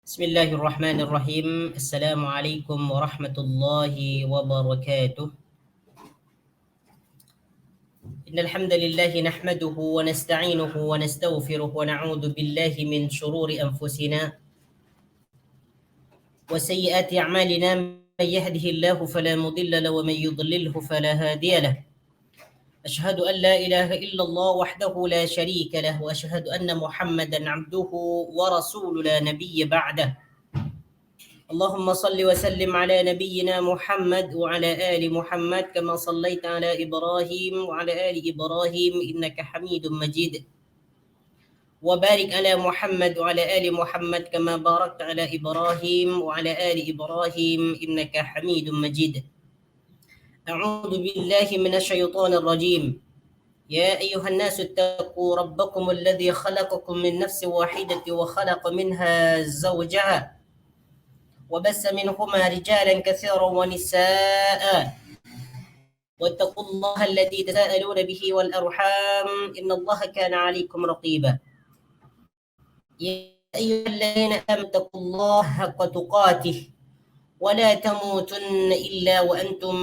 بسم الله الرحمن الرحيم. السلام عليكم ورحمة الله وبركاته. إن الحمد لله نحمده ونستعينه ونستغفره ونعوذ بالله من شرور أنفسنا وسيئات أعمالنا. من يهده الله فلا مضل له ومن يضلله فلا هادي له. أشهد أن لا إله إلا الله وحده لا شريك له وأشهد أن محمدا عبده ورسوله لا نبي بعده. اللهم صل وسلم على نبينا محمد وعلى آل محمد كما صليت على إبراهيم وعلى آل إبراهيم إنك حميد مجيد، وبارك على محمد وعلى آل محمد كما باركت على إبراهيم وعلى آل إبراهيم إنك حميد مجيد. أعوذ بالله من الشيطان الرجيم. يا أيها الناس اتقوا ربكم الذي خلقكم من نفس واحدة وخلق منها زوجها وبث منهما رجالا كثيرا ونساء، واتقوا الله الذي تساءلون به والأرحام إن الله كان عليكم رقيبا. يا أيها الذين آمنوا اتقوا الله حق تقاته ولا تموتن إلا وأنتم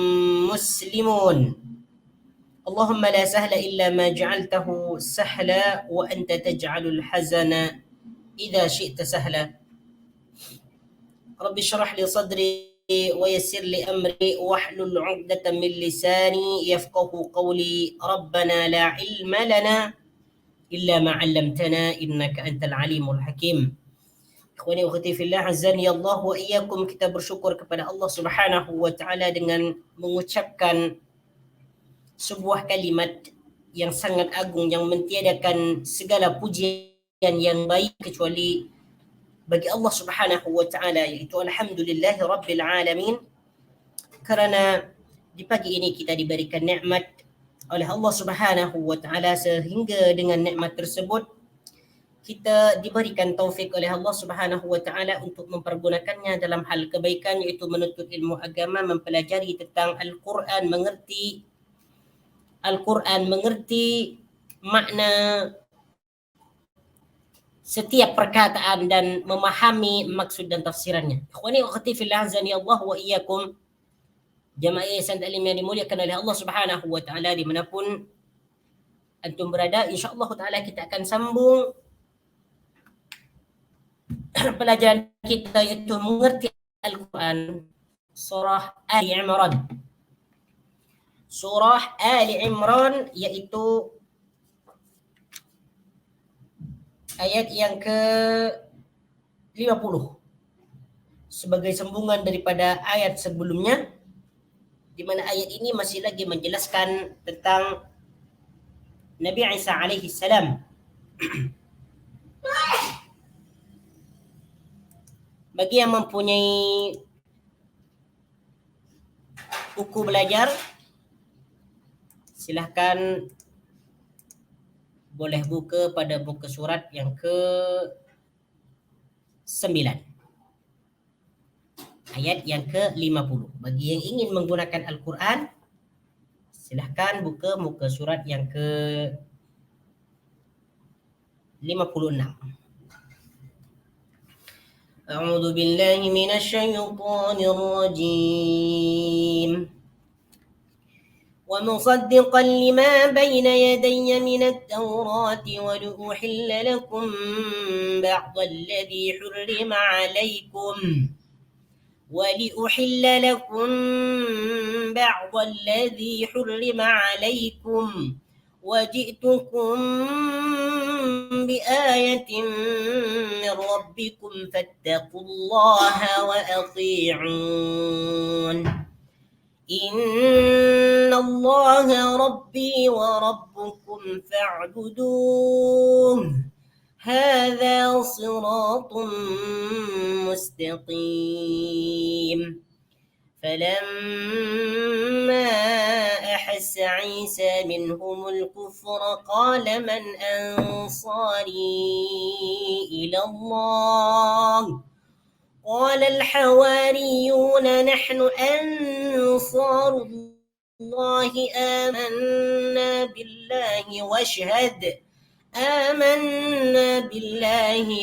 مسلمون. اللهم لا سهل إلا ما جعلته سهلا وأنت تجعل الحزن إذا شئت سهلا. رب اشرح لي صدري ويسر لي أمري واحلل عقدة من لساني يفقه قولي. ربنا لا علم لنا إلا ما علمتنا إنك أنت العليم الحكيم. Ikhwani wa akhwati fillah, azani Allah wa iyyakum. Kita bersyukur kepada Allah Subhanahu wa taala dengan mengucapkan sebuah kalimat yang sangat agung yang mentiadakan segala pujian yang baik kecuali bagi Allah Subhanahu wa taala, yaitu alhamdulillahi rabbil alamin. Kerana di pagi ini kita diberikan nikmat oleh Allah Subhanahu wa taala, sehingga dengan nikmat tersebut kita diberikan taufik oleh Allah Subhanahu wa taala untuk mempergunakannya dalam hal kebaikan, iaitu menuntut ilmu agama, mempelajari tentang Al-Quran, mengerti makna setiap perkataan dan memahami maksud dan tafsirannya. Ikhwani wa akhwati fillah, azani Allah wa iyyakum. Jamaah Yayasan Taklim yang dimuliakan oleh Allah Subhanahu wa taala dimanapun antum berada, insya-Allah taala kita akan sambung pelajaran kita, iaitu mengerti Al-Quran, surah Ali Imran. Surah Ali Imran iaitu ayat yang ke-50 sebagai sambungan daripada ayat sebelumnya, di mana ayat ini masih lagi menjelaskan tentang Nabi Isa alaihi salam. Bagi yang mempunyai buku belajar, silahkan boleh buka pada buku surat yang ke-9, ayat yang ke-50. Bagi yang ingin menggunakan Al-Quran, silahkan buka muka surat yang ke-56. A'udzu billahi minasyaitonir rajim. ومصدقا لما بين يدي من التوراة ولأحل لكم بعض الذي حرم عليكم وجئتكم بآية من ربكم فاتقوا الله وأطيعون إن الله ربي وربكم فاعبدوه هذا صراط مستقيم. فلما أحس عيسى منهم الكفر قال من أنصاري إلى الله قال الحواريون نحن أنصار الله آمنا بالله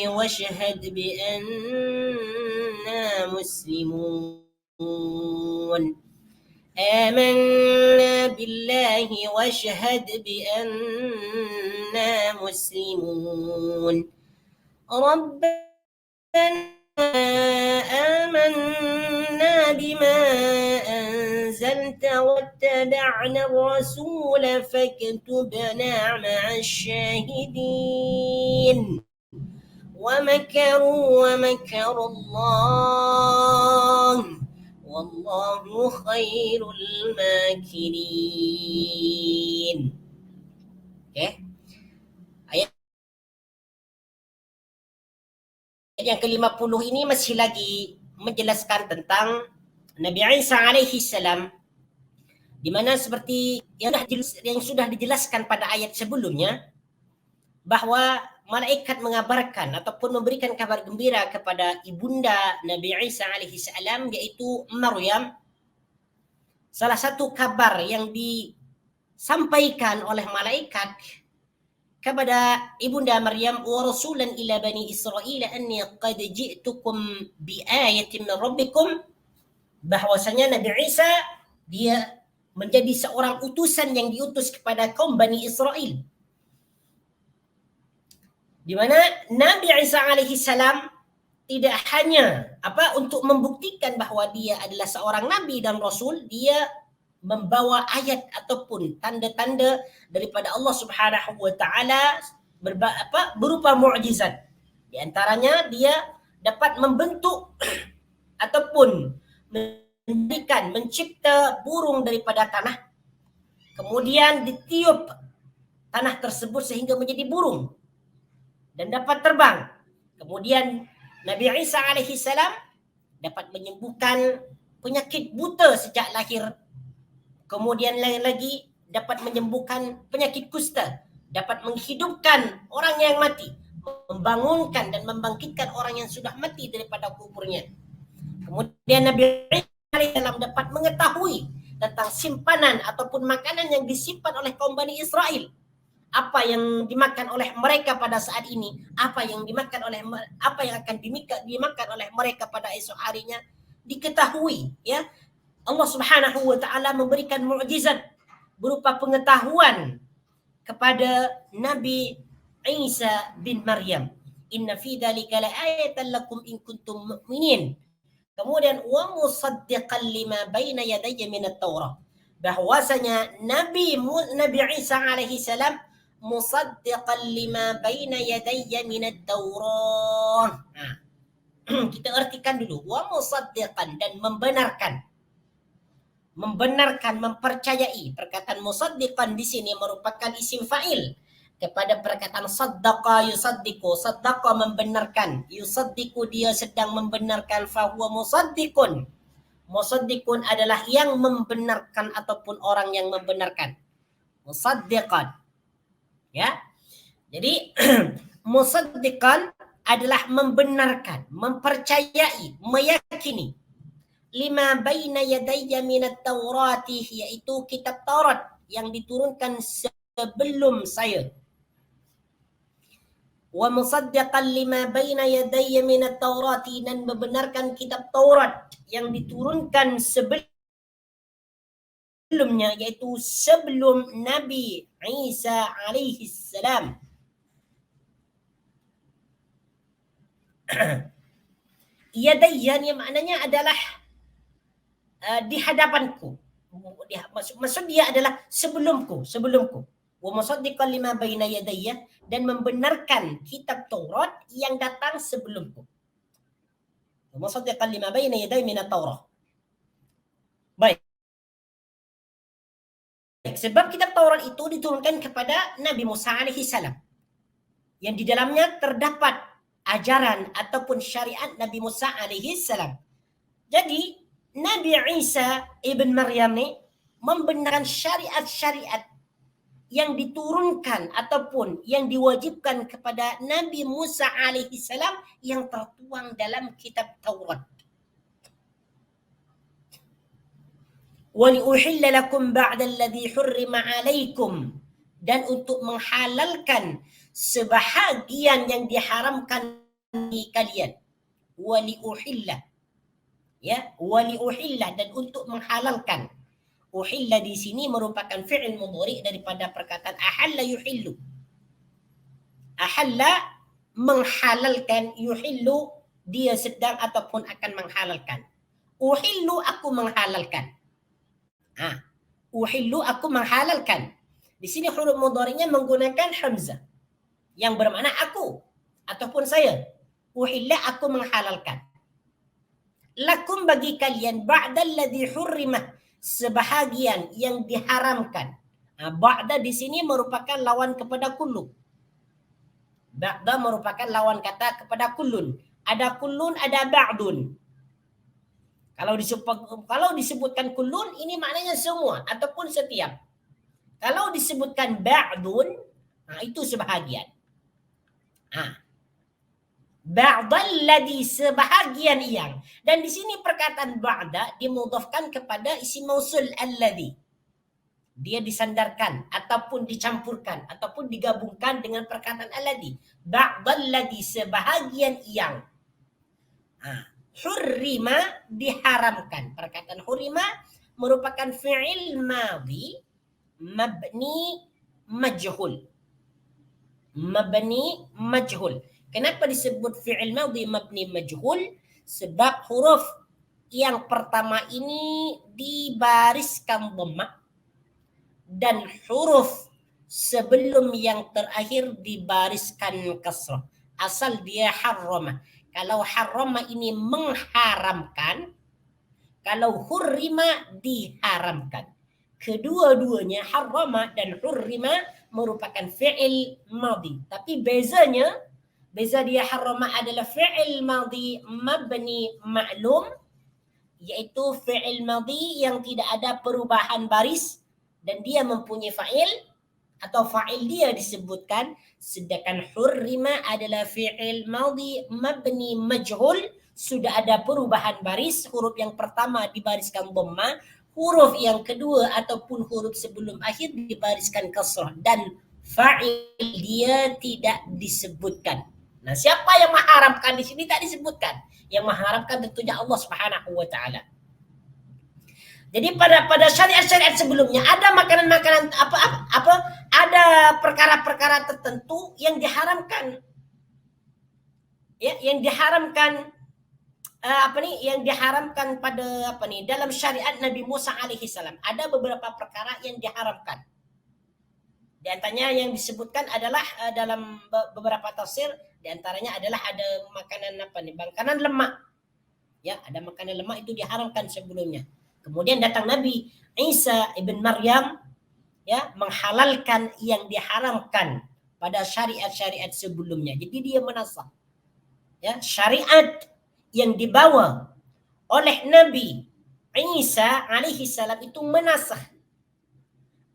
واشهد بأننا مسلمون آمنا بالله واشهد بأننا مسلمون ربنا آمنا بما أنزلت واتبعنا الرسول فاكتبنا مع الشاهدين ومكروا ومكر الله والله خير الماكرين. Okay. Ayat yang ke-50 ini masih lagi menjelaskan tentang Nabi Isa alaihi salam, di mana seperti yang sudah dijelaskan pada ayat sebelumnya, bahwa malaikat mengabarkan ataupun memberikan kabar gembira kepada ibunda Nabi Isa alaihi salam, yaitu Maryam. Salah satu kabar yang disampaikan oleh malaikat kepada ibunda Maryam, wa rasulan ila bani Israil anni qad ji'tukum bi ayatin min rabbikum, bahwasanya Nabi Isa dia menjadi seorang utusan yang diutus kepada kaum Bani Israel, di mana Nabi Isa alaihi salam tidak hanya untuk membuktikan bahwa dia adalah seorang nabi dan rasul, dia membawa ayat ataupun tanda-tanda daripada Allah Subhanahu wa taala berupa mukjizat. Di antaranya dia dapat membentuk ataupun mencipta burung daripada tanah, kemudian ditiup tanah tersebut sehingga menjadi burung dan dapat terbang. Kemudian Nabi Isa alaihi salam dapat menyembuhkan penyakit buta sejak lahir. Kemudian lain lagi dapat menyembuhkan penyakit kusta, dapat menghidupkan orang yang mati, membangunkan dan membangkitkan orang yang sudah mati daripada kuburnya. Kemudian Nabi Isa alaihi salam dapat mengetahui tentang simpanan ataupun makanan yang disimpan oleh kaum Bani Israel. Apa yang dimakan oleh mereka pada saat ini, apa yang akan dimakan oleh mereka pada esok harinya diketahui, ya. Allah Subhanahu wa taala memberikan mukjizat berupa pengetahuan kepada Nabi Isa bin Maryam. Inna fi dzalika laayatan lakum in kuntum mu'minin. Kemudian wa musaddiqan lima baina yadayya minat Taurah. Bahwasanya Nabi Isa alaihi salam musaddiqan lima baina yadayya minat Taurah. Kita artikan dulu, wa musaddiqan, dan membenarkan, mempercayai. Perkataan musaddiqan di sini merupakan isim fa'il kepada perkataan saddaqa yusaddiqu. Saddaqa membenarkan, yusaddiqu dia sedang membenarkan, fahuwa musaddiqun. Musaddiqun adalah yang membenarkan ataupun orang yang membenarkan. Musaddiqan. Ya. Jadi musaddiqan adalah membenarkan, mempercayai, meyakini. Lima baina yadayya minat Taurati, yaitu kitab Taurat yang diturunkan sebelum saya. Wa musaddiqan lima baina yadayya minat Taurati, dan membenarkan kitab Taurat yang diturunkan sebelumnya, yaitu sebelum Nabi Isa alaihi salam. Yadayya ni maknanya adalah di hadapanku. Maksud dia adalah sebelumku. Wa musaddiqan lima baina yadayya, dan membenarkan kitab Taurat yang datang sebelumku. Wa musaddiqan lima baina yadayya minat Taurah. Baik. Sebab kitab Taurat itu diturunkan kepada Nabi Musa alaihi salam, yang di dalamnya terdapat ajaran ataupun syariat Nabi Musa alaihi salam. Jadi Nabi Isa ibn Maryam ni membenarkan syariat-syariat yang diturunkan ataupun yang diwajibkan kepada Nabi Musa alaihi salam yang tertuang dalam kitab Taurat. وَلِأُحِلَّ لَكُمْ بَعْدَ الَّذِي حُرِّمَ عَلَيْكُمْ, dan untuk menghalalkan sebahagian yang diharamkan di kalian. وَلِأُحِلَّ, Ya, wali uhillah, dan untuk menghalalkan. Uhilla di sini merupakan fi'il mudhari daripada perkataan ahalla yuhillu. Ahalla menghalalkan, yuhillu dia sedang ataupun akan menghalalkan. Uhillu aku menghalalkan. Uhillu aku menghalalkan. Di sini huruf mudhari'nya menggunakan hamzah yang bermakna aku ataupun saya. Uhilla aku menghalalkan. Lakum bagi kalian ba'dal ladzi hurrimah, sebahagian yang diharamkan. Ba'da di sini merupakan lawan kepada kullu. Ba'da merupakan lawan kata kepada kullun. Ada kullun, ada ba'dun. Kalau disebutkan kullun, ini maknanya semua ataupun setiap. Kalau disebutkan ba'dun, itu sebahagian. Ba'dal ladzi, sebahagian yang. Dan di sini perkataan ba'da dimudhafkan kepada isim mausul alladzi. Dia disandarkan ataupun dicampurkan ataupun digabungkan dengan perkataan alladzi. Ba'dal ladzi, sebahagian yang. Hurrima, diharamkan. Perkataan hurrima merupakan fi'il madhi mabni majhul. Mabni majhul. Kenapa disebut fi'il madhi mabni majhul? Sebab huruf yang pertama ini dibariskan dhammah dan huruf sebelum yang terakhir dibariskan kasrah. Asal dia harrama. Kalau harrama ini mengharamkan, kalau hurrima diharamkan. Kedua-duanya harrama dan hurrima merupakan fi'il madhi. Tapi beza dia harrama adalah fi'il madhi mabni ma'lum, yaitu fi'il madhi yang tidak ada perubahan baris dan dia mempunyai fa'il atau fa'il dia disebutkan, sedangkan hurrima adalah fi'il madhi mabni majhul, sudah ada perubahan baris, huruf yang pertama dibariskan dhammah, huruf yang kedua ataupun huruf sebelum akhir dibariskan kasrah, dan fa'il dia tidak disebutkan. Nah, siapa yang mengharamkan di sini tak disebutkan. Yang mengharamkan tentunya Allah Subhanahu wa taala. Jadi pada syariat-syariat sebelumnya ada makanan-makanan ada perkara-perkara tertentu yang diharamkan. Ya, yang diharamkan yang diharamkan pada dalam syariat Nabi Musa alaihi salam. Ada beberapa perkara yang diharamkan. Di antaranya yang disebutkan adalah dalam beberapa tafsir, di antaranya adalah ada makanan makanan lemak. Ya, ada makanan lemak itu diharamkan sebelumnya. Kemudian datang Nabi Isa ibn Maryam, ya, menghalalkan yang diharamkan pada syariat-syariat sebelumnya. Jadi dia menasakh, ya, syariat yang dibawa oleh Nabi Isa alaihi salam itu menasakh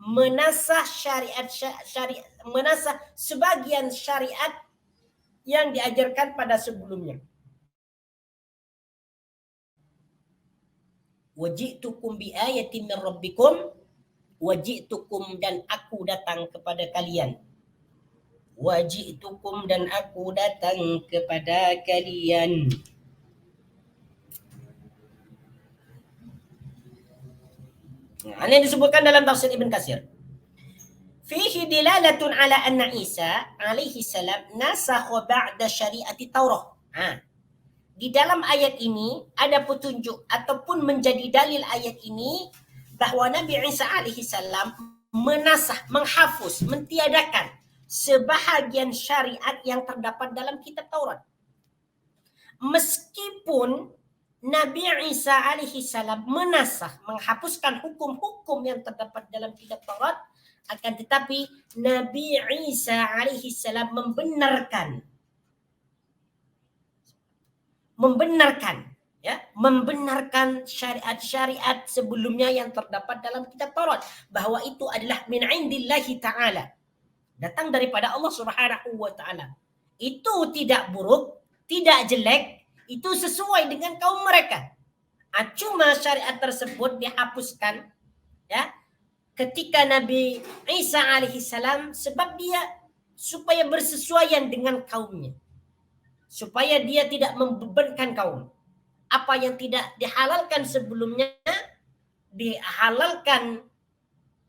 menasakh sebagian syariat yang diajarkan pada sebelumnya. Waji'tukum bi ayatin min rabbikum, waji'tukum, dan aku datang kepada kalian. Waji'tukum, dan aku datang kepada kalian. Ini yang disebutkan dalam tafsir Ibn Katsir. Fihi dilalatun ala anna Isa alaihi salam nasakha ba'da syariati Taurah. Di dalam ayat ini ada petunjuk ataupun menjadi dalil ayat ini bahawa Nabi Isa alaihi salam menasakh, menghapus, mentiadakan sebahagian syariat yang terdapat dalam kitab Taurat. Meskipun Nabi Isa alaihi salam menasakh, menghapuskan hukum-hukum yang terdapat dalam kitab Taurat, akan tetapi Nabi Isa alaihi salam membenarkan syariat-syariat sebelumnya yang terdapat dalam kitab Taurat, bahwa itu adalah min indillahi ta'ala, datang daripada Allah Subhanahu wa taala. Itu tidak buruk, tidak jelek, itu sesuai dengan kaum mereka. Cuma syariat tersebut dihapuskan, ya, ketika Nabi Isa alaihi salam, sebab dia supaya bersesuaian dengan kaumnya, supaya dia tidak membebankan kaum. Apa yang tidak dihalalkan sebelumnya dihalalkan,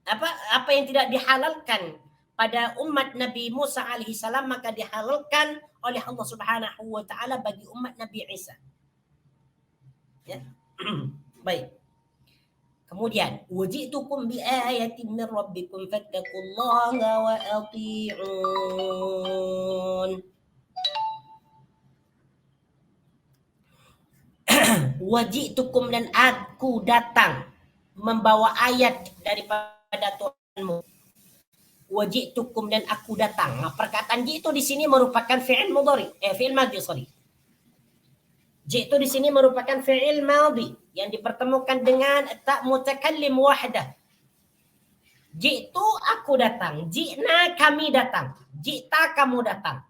apa yang tidak dihalalkan pada umat Nabi Musa alaihi salam maka dihalalkan oleh Allah Subhanahu wa taala bagi umat Nabi Isa. Ya. Baik. Kemudian waji'tukum bi ayatin min rabbikum fattaqullaha wa ati'un. Waji'tukum, dan aku datang membawa ayat daripada Tuhanmu. Waji'tukum, dan aku datang. Nah, perkataan ji'tu di sini merupakan fi'il mudhari, fi'il madhi, sorry. Ji'tu di sini merupakan fi'il madhi yang dipertemukan dengan ta mutakallim wahdah. Ji'tu, aku datang. Ji'na, kami datang. Ji'ta, kamu datang.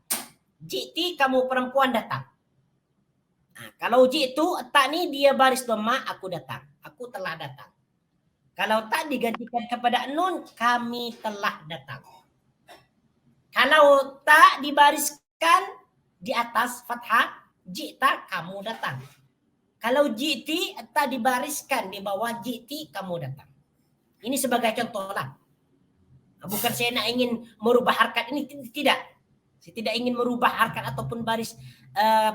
Ji'ti, kamu perempuan datang. Nah, kalau ji'tu, tak ni dia baris dhamma, aku datang. Aku telah datang. Kalau tak digantikan kepada nun, kami telah datang. Kalau tak dibariskan di atas fathah, ji'ta, kamu datang. Kalau ji'ti tak dibariskan di bawah ji'ti, kamu datang. Ini sebagai contoh lah. Bukan saya nak ingin merubah harkat ini, tidak. Saya tidak ingin merubah harkat ataupun baris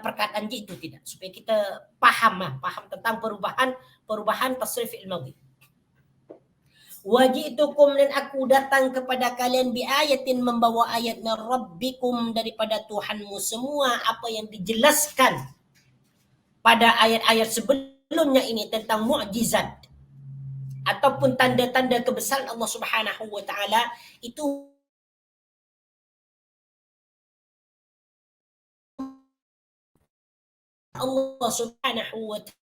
perkataan ji'tu, tidak. Supaya kita paham tentang perubahan tasrif fi'il madhi. Waji'tukum, dan aku datang kepada kalian bi ayatin, membawa ayat min rabbikum, daripada Tuhanmu. Semua apa yang dijelaskan pada ayat-ayat sebelumnya ini tentang mukjizat ataupun tanda-tanda kebesaran Allah Subhanahu wa taala itu Allah Subhanahu wa taala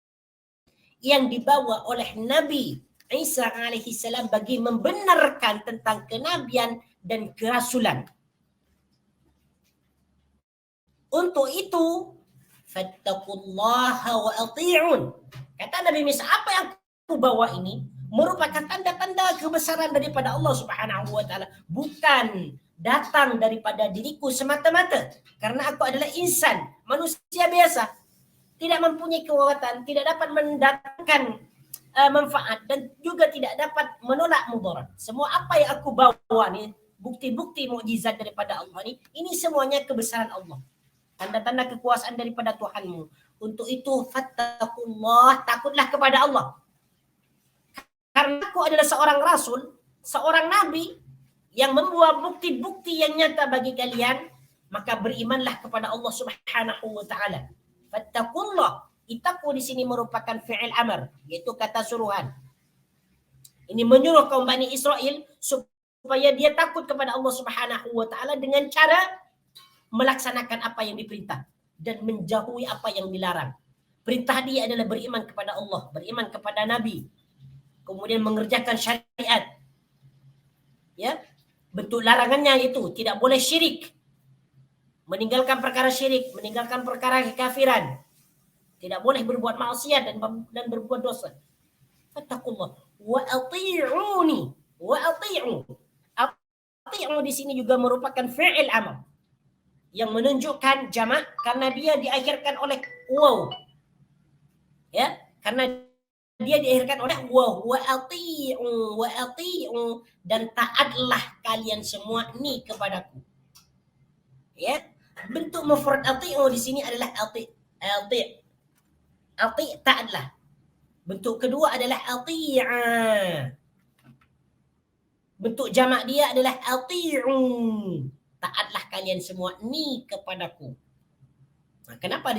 yang dibawa oleh Nabi Isa alaihi salam bagi membenarkan tentang kenabian dan kerasulan. Untuk itu, fattaqullaha wa ati'un. Kata Nabi Isa, apa yang aku bawa ini merupakan tanda-tanda kebesaran daripada Allah Subhanahu wa taala, bukan datang daripada diriku semata-mata, karena aku adalah insan, manusia biasa, tidak mempunyai kekuatan, tidak dapat mendatangkan manfaat dan juga tidak dapat menolak mudarat. Semua apa yang aku bawa ni, bukti-bukti mukjizat daripada Allah ni, ini semuanya kebesaran Allah, tanda-tanda kekuasaan daripada Tuhanmu. Untuk itu fattaqullah, takutlah kepada Allah. Karena aku adalah seorang rasul, seorang nabi yang membawa bukti-bukti yang nyata bagi kalian, maka berimanlah kepada Allah Subhanahu wa taala. Fattaqullah, itaku di sini merupakan fi'il amr, yaitu kata suruhan. Ini menyuruh kaum Bani Israel supaya dia takut kepada Allah Subhanahu wa taala dengan cara melaksanakan apa yang diperintah dan menjauhi apa yang dilarang. Perintah dia adalah beriman kepada Allah, beriman kepada Nabi, kemudian mengerjakan syariat. Ya, bentuk larangannya itu tidak boleh syirik, meninggalkan perkara syirik, meninggalkan perkara kekafiran, tidak boleh berbuat maksiat dan berbuat dosa. Fattaqullah wa ati'uni, wa ati'u. Ati'u di sini juga merupakan fi'il amr yang menunjukkan jamak karena dia diakhirkan oleh waw. Ya, karena dia diakhirkan oleh waw. Wa ati'u, dan taatlah kalian semua ni kepadaku. Ya, bentuk mufrad ati'u di sini adalah ati'. Ati' taatlah. Bentuk kedua adalah ati'a. Bentuk jamak dia adalah ati'u. Taatlah kalian semua ni kepadaku. Nah, kenapa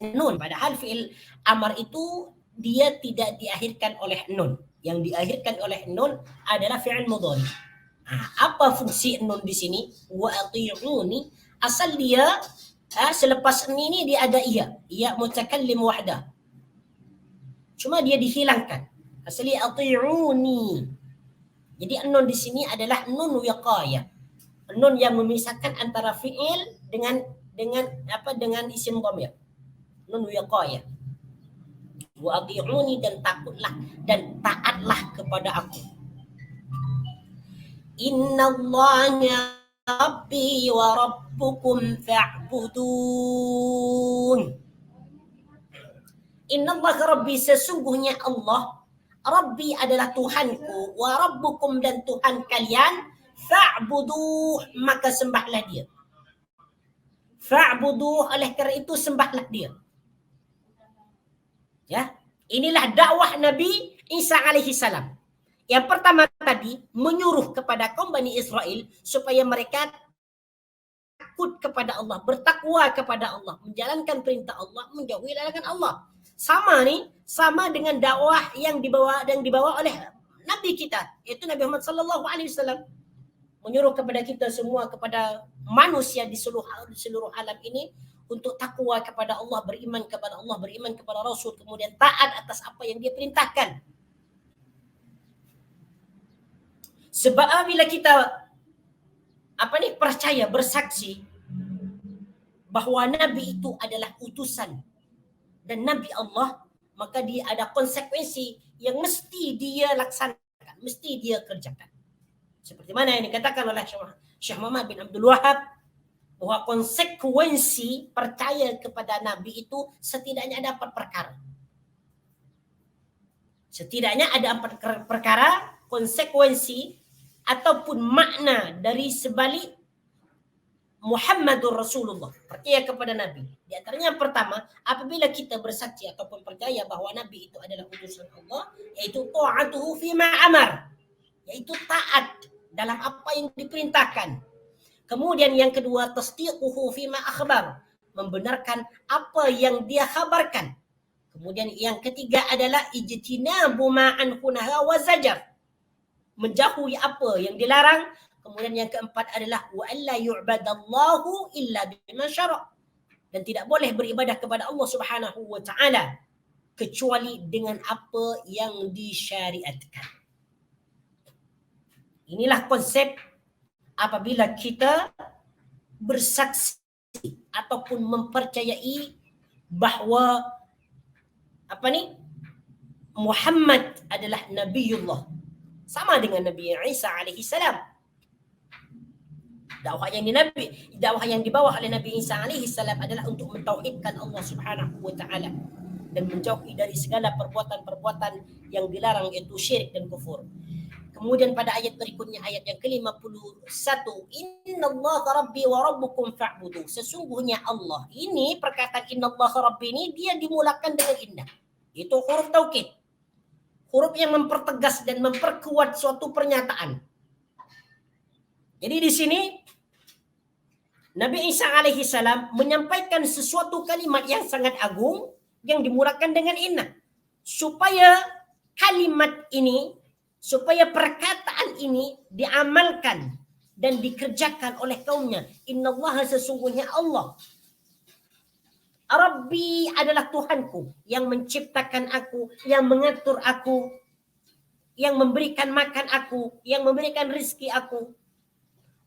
nun? Padahal fi'il amar itu dia tidak diakhirkan oleh nun. Yang diakhirkan oleh nun adalah fi'il mudhari. Nah, apa fungsi nun di sini? Wa ati'uni. Asal dia selepas ini dia ada ia mutakallim wahdah. Cuma dia dihilangkan. Asli ati'uni. Jadi nun di sini adalah nun wiqayah. Nun yang memisahkan antara fi'il dengan isim dhamir. Nun wiqayah. Wa ati'uni, dan takutlah dan taatlah kepada aku. Innallaha rabbi wa rabbukum fa'budun. Innallaha rabbi, sesungguhnya Allah, Rabbi adalah Tuhanku, wa rabbukum, dan Tuhan kalian, fa'buduh, maka sembahlah dia. Fa'buduh, oleh kerana itu sembahlah dia. Ya, inilah dakwah Nabi Isa alaihi salam. Yang pertama tadi menyuruh kepada kaum Bani Israel supaya mereka takut kepada Allah, bertakwa kepada Allah, menjalankan perintah Allah, menjauhi larangan Allah. Sama dengan dakwah yang dibawa oleh Nabi kita, yaitu Nabi Muhammad sallallahu alaihi wasallam, menyuruh kepada kita semua, kepada manusia di seluruh alam ini untuk takwa kepada Allah, beriman kepada Allah, beriman kepada Rasul, kemudian taat atas apa yang dia perintahkan. Sebab bila kita percaya, bersaksi bahawa Nabi itu adalah utusan dan Nabi Allah, maka dia ada konsekuensi yang mesti dia laksanakan, mesti dia kerjakan. Seperti mana yang dikatakan oleh Syekh Muhammad bin Abdul Wahab, bahwa konsekuensi percaya kepada Nabi itu setidaknya ada 4 perkara. Setidaknya ada 4 perkara konsekuensi ataupun makna dari sebalik Muhammadur Rasulullah, percaya kepada Nabi. Di antaranya yang pertama, apabila kita bersaksi ataupun percaya bahawa Nabi itu adalah utusan Allah, yaitu ta'atuhu fima amar, yaitu taat dalam apa yang diperintahkan. Kemudian yang kedua, tasdiquhu fima akhbar, membenarkan apa yang dia khabarkan. Kemudian yang ketiga adalah ijtinabu ma anhu naha wa zajar, menjauhi apa yang dilarang. Kemudian yang keempat adalah wa alla yu'badallahu illa bima syara', dan tidak boleh beribadah kepada Allah Subhanahu wa taala kecuali dengan apa yang disyariatkan. Inilah konsep apabila kita bersaksi ataupun mempercayai bahawa Muhammad adalah Nabiullah, sama dengan Nabi Isa alaihi salam. Dakwah yang dibawa oleh Nabi Isa alaihi salam adalah untuk mentauhidkan Allah Subhanahu wa taala dan menjauhi dari segala perbuatan-perbuatan yang dilarang, iaitu syirik dan kufur. Kemudian pada ayat berikutnya, ayat yang ke-51, innallaha rabbi wa rabbukum fa'budu, sesungguhnya Allah. Ini perkataan innallaha rabbi ini dia dimulakan dengan inna. Itu huruf taukid, huruf yang mempertegas dan memperkuat suatu pernyataan. Jadi di sini Nabi Isa alaihi salam menyampaikan sesuatu kalimat yang sangat agung yang dimulakan dengan inna, supaya kalimat ini, supaya perkataan ini diamalkan dan dikerjakan oleh kaumnya. Innallaha, sesungguhnya Allah, Rabbi adalah Tuhanku yang menciptakan aku, yang mengatur aku, yang memberikan makan aku, yang memberikan rezeki aku.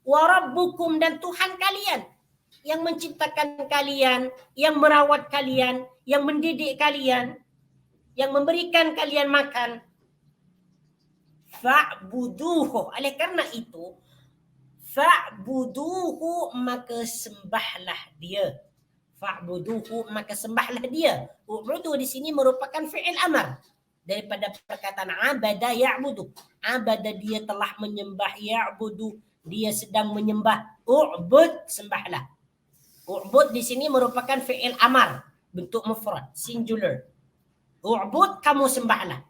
Wa rabbukum, dan Tuhan kalian yang menciptakan kalian, yang merawat kalian, yang mendidik kalian, yang memberikan kalian makan. Fa'buduhu, oleh karena itu fa'buduhu, maka sembahlah dia. Fa'buduhu, maka sembahlah dia. U'budu di sini merupakan fi'il amar daripada perkataan abada ya'budu. Abada, dia telah menyembah, ya'budu dia sedang menyembah. U'bud, sembahlah. U'bud di sini merupakan fi'il amar bentuk mufrad singular. U'bud, kamu sembahlah.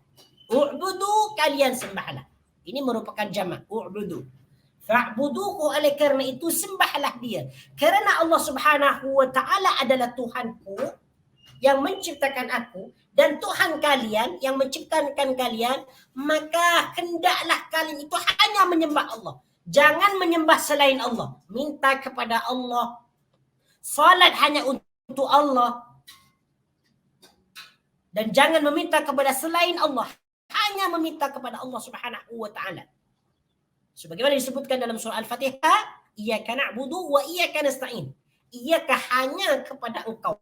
U'budu, kalian sembahlah. Ini merupakan jamak, u'budu. Fa'buduhu, oleh kerana itu sembahlah dia. Kerana Allah Subhanahu wa taala adalah Tuhanku yang menciptakan aku dan Tuhan kalian yang menciptakan kalian, maka hendaklah kalian itu hanya menyembah Allah. Jangan menyembah selain Allah. Minta kepada Allah. Salat hanya untuk Allah. Dan jangan meminta kepada selain Allah. Hanya meminta kepada Allah Subhanahu wa taala. Sebagaimana disebutkan dalam surah Al-Fatihah, iyyaka na'budu wa iyyaka nasta'in. Iyyaka, hanya kepada engkau.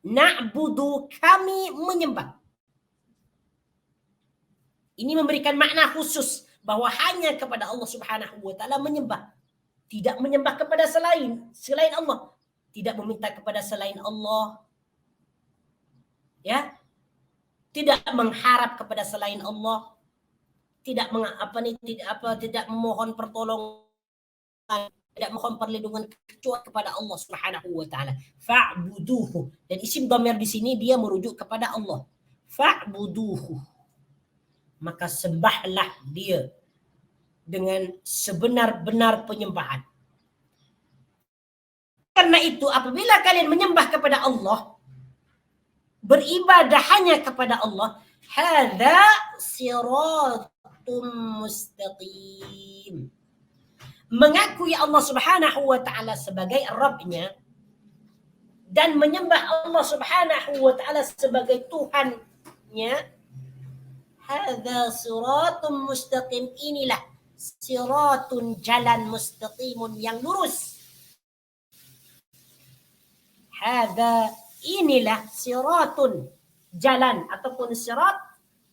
Na'budu, kami menyembah. Ini memberikan makna khusus bahawa hanya kepada Allah Subhanahu wa taala menyembah. Tidak menyembah kepada selain Allah. Tidak meminta kepada selain Allah. ya, tidak mengharap kepada selain Allah, tidak tidak memohon pertolongan, tidak mohon perlindungan kecuali kepada Allah Subhanahu wa taala. Fa'buduhu. Dan isim dhamir di sini dia merujuk kepada Allah. Fa'buduhu. Maka sembahlah dia dengan sebenar-benar penyembahan. Karena itu apabila kalian menyembah kepada Allah, beribadah hanya kepada Allah, hadza siratum mustaqim. Mengakui Allah Subhanahu wa taala sebagai Rabbnya dan menyembah Allah Subhanahu wa taala sebagai Tuhannya, hadza siratum mustaqim, inilah siratun, jalan, mustaqimun, yang lurus. Hadza, inilah siratun, jalan ataupun sirat,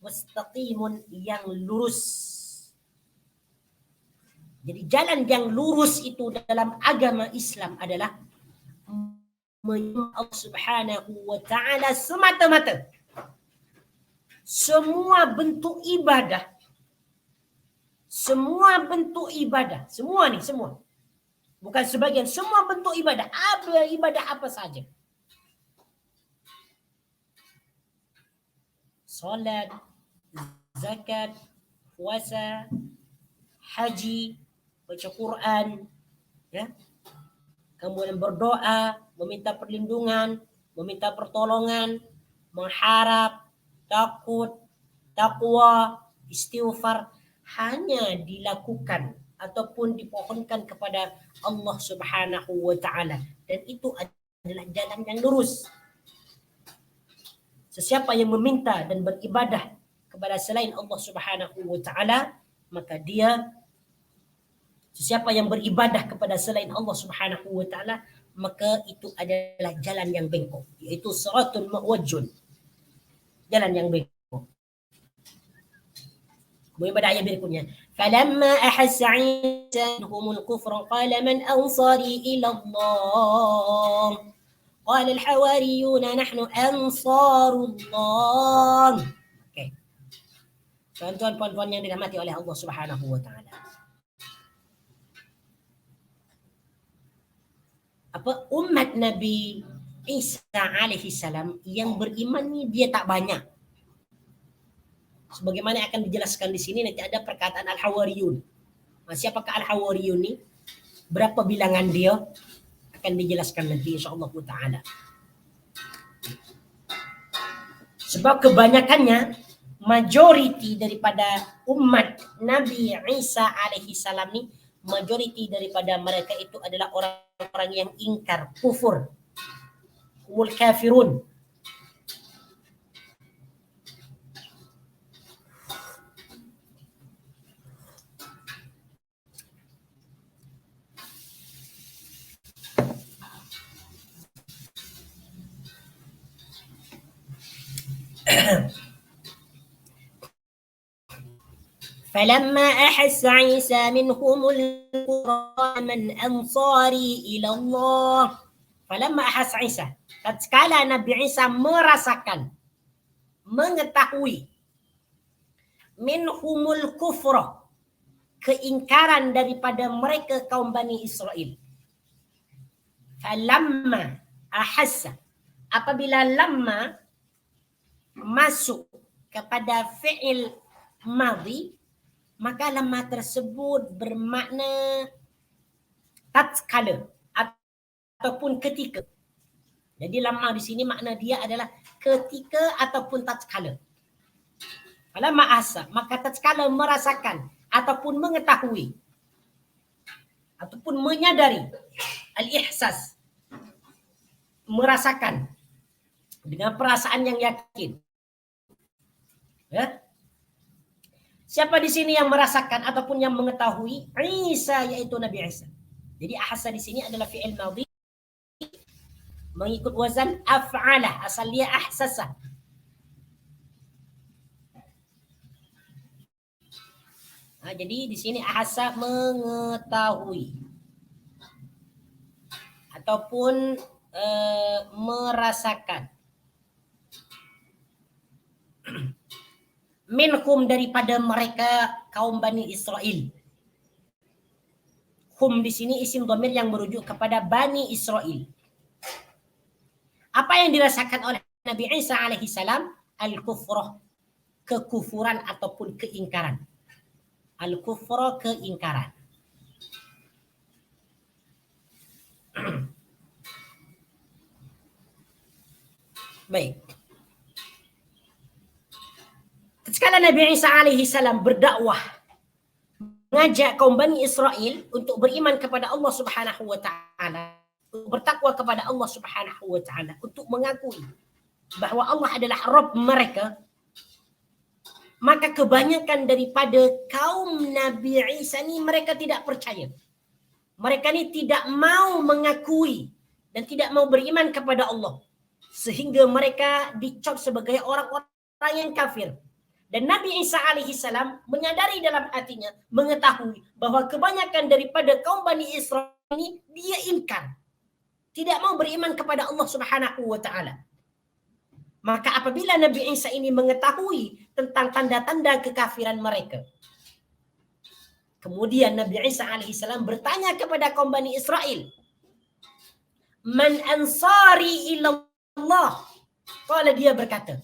mustaqimun, yang lurus. Jadi jalan yang lurus itu dalam agama Islam adalah menyembah Allah Subhanahu wa taala semata-mata. Semua bentuk ibadah, semua bukan sebagian, semua bentuk ibadah, apa saja. Salat, zakat, puasa, haji, baca Quran, ya, kemudian berdoa, meminta perlindungan, meminta pertolongan, mengharap, takut, takwa, istighfar, hanya dilakukan ataupun dipohonkan kepada Allah Subhanahu wa taala, dan itu adalah jalan yang lurus. Sesiapa yang meminta dan beribadah kepada selain Allah Subhanahu wa taala, maka dia, sesiapa yang beribadah kepada selain Allah Subhanahu wa taala, maka itu adalah jalan yang bengkok, yaitu siratul muwajjun, jalan yang bengkok. Kemudian pada ayat berikutnya, falamma ahassa 'isa minhumul kufra qala man ansari ila Allah qala al hawariyuna nahnu ansarullah. Okey. Tuan-tuan puan-puan yang dirahmati oleh Allah Subhanahu wa taala. Umat Nabi Isa alaihi salam yang beriman ni dia tak banyak. Sebagaimana akan dijelaskan di sini, nanti ada perkataan Al-Hawariyun. Siapakah Al-Hawariyun ni? Berapa bilangan dia? Akan dijelaskan nanti insya-Allah taala. Sebab kebanyakannya, majoriti daripada umat Nabi Isa alaihi salam ni, majoriti daripada mereka itu adalah orang-orang yang ingkar, kufur, humul kafirun. فلما أحس عيسى منهم الكفر من أنصاري إلى الله. فلما أحس عيسى, tatkala Nabi Isa merasakan, mengetahui, minhumul kufra, keingkaran daripada mereka kaum Bani Israel. Falamma ahassa, apabila lamma masuk kepada fi'il madhi, maka lamma tersebut bermakna tatkala ataupun ketika. Jadi lamma di sini makna dia adalah ketika ataupun tatkala. Falamma ahassa, maka tatkala merasakan ataupun mengetahui ataupun menyadari, al-ihsas, merasakan dengan perasaan yang yakin. Ya? Siapa di sini yang merasakan ataupun yang mengetahui? Isa, yaitu Nabi Isa. Jadi ahassa di sini adalah fi'il madhi mengikut wazan af'ala, asal dia ahsasa. Jadi di sini ahassa mengetahui ataupun merasakan. Minhum, daripada mereka kaum Bani Israel. Hum di sini isim dhamir yang merujuk kepada Bani Israel. Apa yang dirasakan oleh Nabi Isa alaihi salam? Al-kufrah, kekufuran ataupun keingkaran. Al-kufra, keingkaran. Baik. Tatkala Nabi Isa alaihi salam berdakwah, mengajak kaum Bani Israel untuk beriman kepada Allah Subhanahu wa taala, bertakwa kepada Allah Subhanahu wa taala, untuk mengakui bahwa Allah adalah Rabb mereka, maka kebanyakan daripada kaum Nabi Isa ni mereka tidak percaya. Mereka ni tidak mau mengakui dan tidak mau beriman kepada Allah, sehingga mereka dicap sebagai orang-orang yang kafir. Dan Nabi Isa alaihi salam menyadari dalam hatinya, mengetahui bahwa kebanyakan daripada kaum Bani Israel ini dia ingkar, tidak mau beriman kepada Allah Subhanahu wa taala. Maka apabila Nabi Isa ini mengetahui tentang tanda-tanda kekafiran mereka, kemudian Nabi Isa alaihi salam bertanya kepada kaum Bani Israel, "Man ansari ila Allah?" Qala, dia berkata,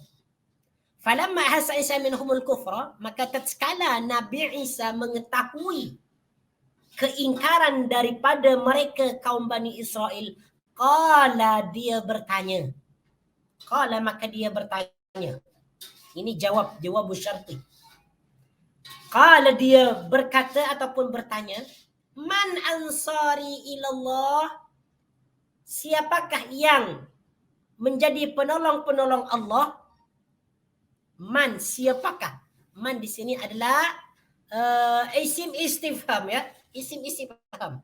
falamma ahassa Isa minhumul kufra, maka tatkala Nabi Isa mengetahui keingkaran daripada mereka kaum Bani Israel, qala, dia bertanya. Qala, maka dia bertanya. Ini jawab syarti. Qala, dia berkata ataupun bertanya, man ansari ilallah, siapakah yang menjadi penolong-penolong Allah? Man, siapakah? Man di sini adalah isim istifham, ya, isim istifham,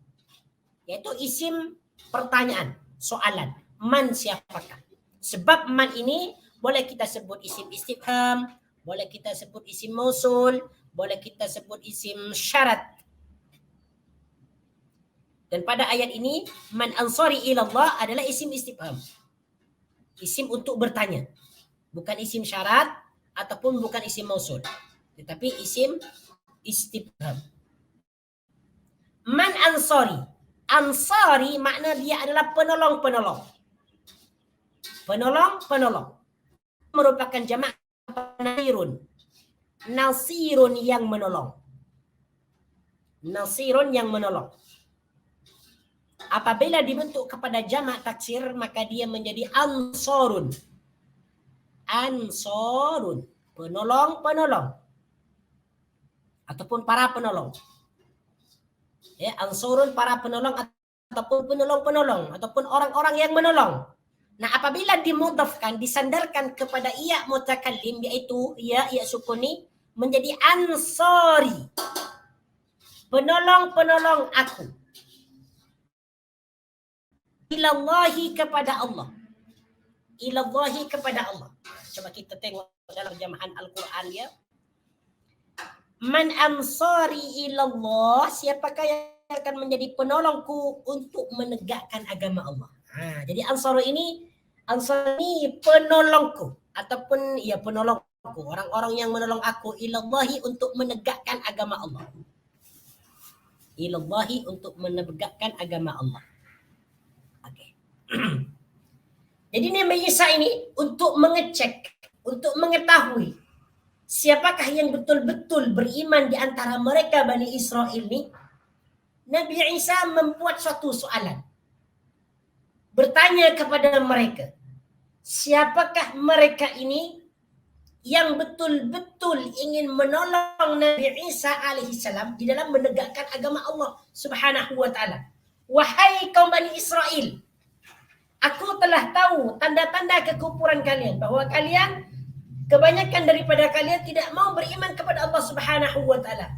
yaitu isim pertanyaan, soalan. Man, siapakah? Sebab man ini boleh kita sebut isim istifham, boleh kita sebut isim mausul, boleh kita sebut isim syarat. Dan pada ayat ini, man ansari ilallah adalah isim istifham, isim untuk bertanya, bukan isim syarat ataupun bukan isim mausul, tetapi isim istifham. Man ansari, ansari makna dia adalah penolong-penolong. Penolong-penolong merupakan jamak nasirun. Nasirun yang menolong. Nasirun yang menolong. Apabila dibentuk kepada jamak taksir, maka dia menjadi ansarun. Ansarun, penolong-penolong ataupun para penolong. Ya, ansarun, para penolong ataupun penolong-penolong ataupun orang-orang yang menolong. Nah, apabila dimudhafkan, disandarkan kepada iya mutakallim, yaitu iya sukuni, menjadi ansari, penolong-penolong aku. Ilallahi, kepada Allah. Ilallahi, kepada Allah. Coba kita tengok dalam terjemahan Al-Quran, ya. Man ansari ilallah, siapakah yang akan menjadi penolongku untuk menegakkan agama Allah. Jadi ansar ini penolongku ataupun ya penolongku, orang-orang yang menolong aku, ilallahi, untuk menegakkan agama Allah. Ilallahi, untuk menegakkan agama Allah. Okey. Jadi Nabi Isa ini untuk mengecek, untuk mengetahui siapakah yang betul-betul beriman di antara mereka Bani Israel ini, Nabi Isa membuat suatu soalan. Bertanya kepada mereka, siapakah mereka ini yang betul-betul ingin menolong Nabi Isa alaihi salam di dalam menegakkan agama Allah Subhanahu wa taala. Wahai kaum Bani Israel, aku telah tahu tanda-tanda kekufuran kalian, bahwa kalian, kebanyakan daripada kalian tidak mau beriman kepada Allah Subhanahu wa taala.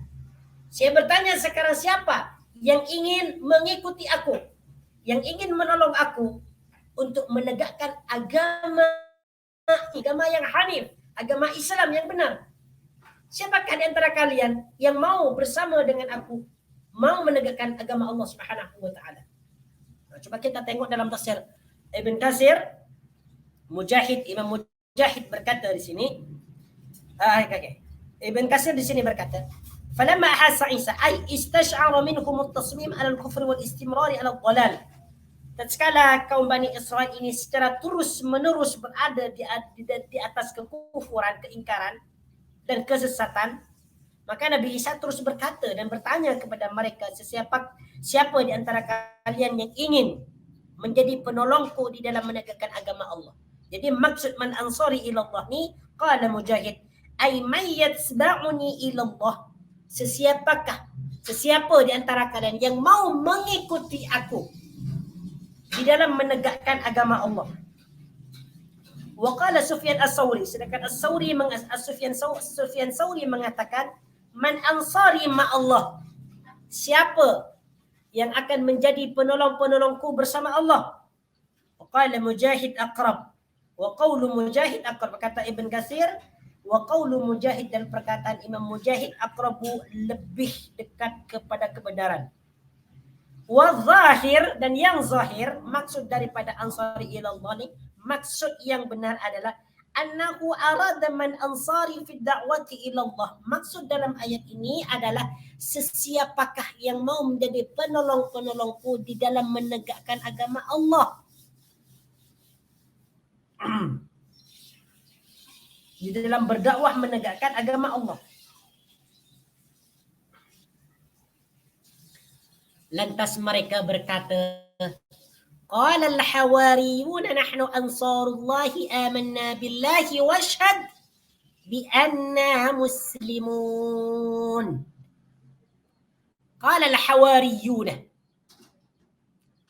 Saya bertanya sekarang, siapa yang ingin mengikuti aku, yang ingin menolong aku untuk menegakkan agama yang hanif, agama Islam yang benar? Siapakah di antara kalian yang mau bersama dengan aku, mau menegakkan agama Allah Subhanahu wa taala? Coba kita tengok dalam tafsir Ibn Katsir, Imam Mujahid berkata di sini, Okay. Ibn Katsir di sini berkata, "Falamma ahassa Isa ay istash'ara minhum at-tasmim 'ala al-kufr wal istimrar 'ala ad-dhalal." Tatkala kaum Bani Israel ini secara terus-menerus berada di atas kekufuran, keingkaran dan kesesatan, maka Nabi Isa terus berkata dan bertanya kepada mereka, siapa di antara kalian yang ingin menjadi penolongku di dalam menegakkan agama Allah. Jadi maksud man ansari ilallah ni, qala Mujahid, ay man yatsba'uni ilallah, sesiapa di antara kalian yang mau mengikuti aku di dalam menegakkan agama Allah. Wa qala Sufyan Ats-Tsauri, sedangkan Sufyan Tsauri mengatakan, man ansari ma Allah, siapa yang akan menjadi penolong-penolongku bersama Allah. Wa qala Mujahid aqrab, wa qawlu Mujahid aqrab, kata Ibn Katsir, wa qawlu Mujahid, dan perkataan Imam Mujahid, aqrabu, lebih dekat kepada kebenaran. Wa zahir, dan yang zahir maksud daripada ansari ilallah ni, maksud yang benar adalah annahu arada man ansari fi da'wati ilallah. Maksud dalam ayat ini adalah sesiapakah yang mau menjadi penolong-penolongku di dalam menegakkan agama Allah. Di dalam berdakwah menegakkan agama Allah. Lantas mereka berkata, qala al-hawariyun nahnu ansarullahi amanna billahi washhad bi anna muslimun. Qala al-hawariyun,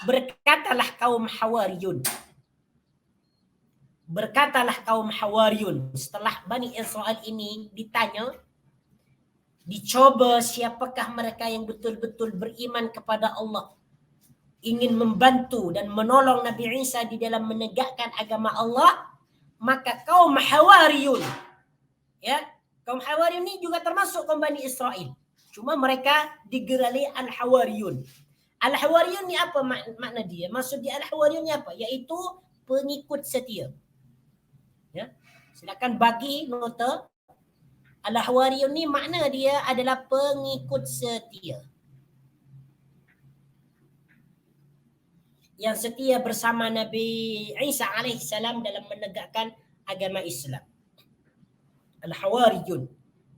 berkatalah kaum Hawariyun. Berkatalah kaum Hawariyun setelah Bani Israel ini ditanya, dicoba siapakah mereka yang betul-betul beriman kepada Allah, ingin membantu dan menolong Nabi Isa di dalam menegakkan agama Allah, maka kaum Hawariyun, ya, kaum Hawariyun ini juga termasuk kaum Bani Israel, cuma mereka digerali Al-Hawariyun. Al-Hawariyun ni apa makna dia? Maksud dia Al-Hawariyun ni apa? Yaitu pengikut setia. Ya, silakan bagi nota. Al-Hawariyun ni makna dia adalah pengikut setia, yang setia bersama Nabi Isa alaihissalam dalam menegakkan agama Islam. Al-Hawariyun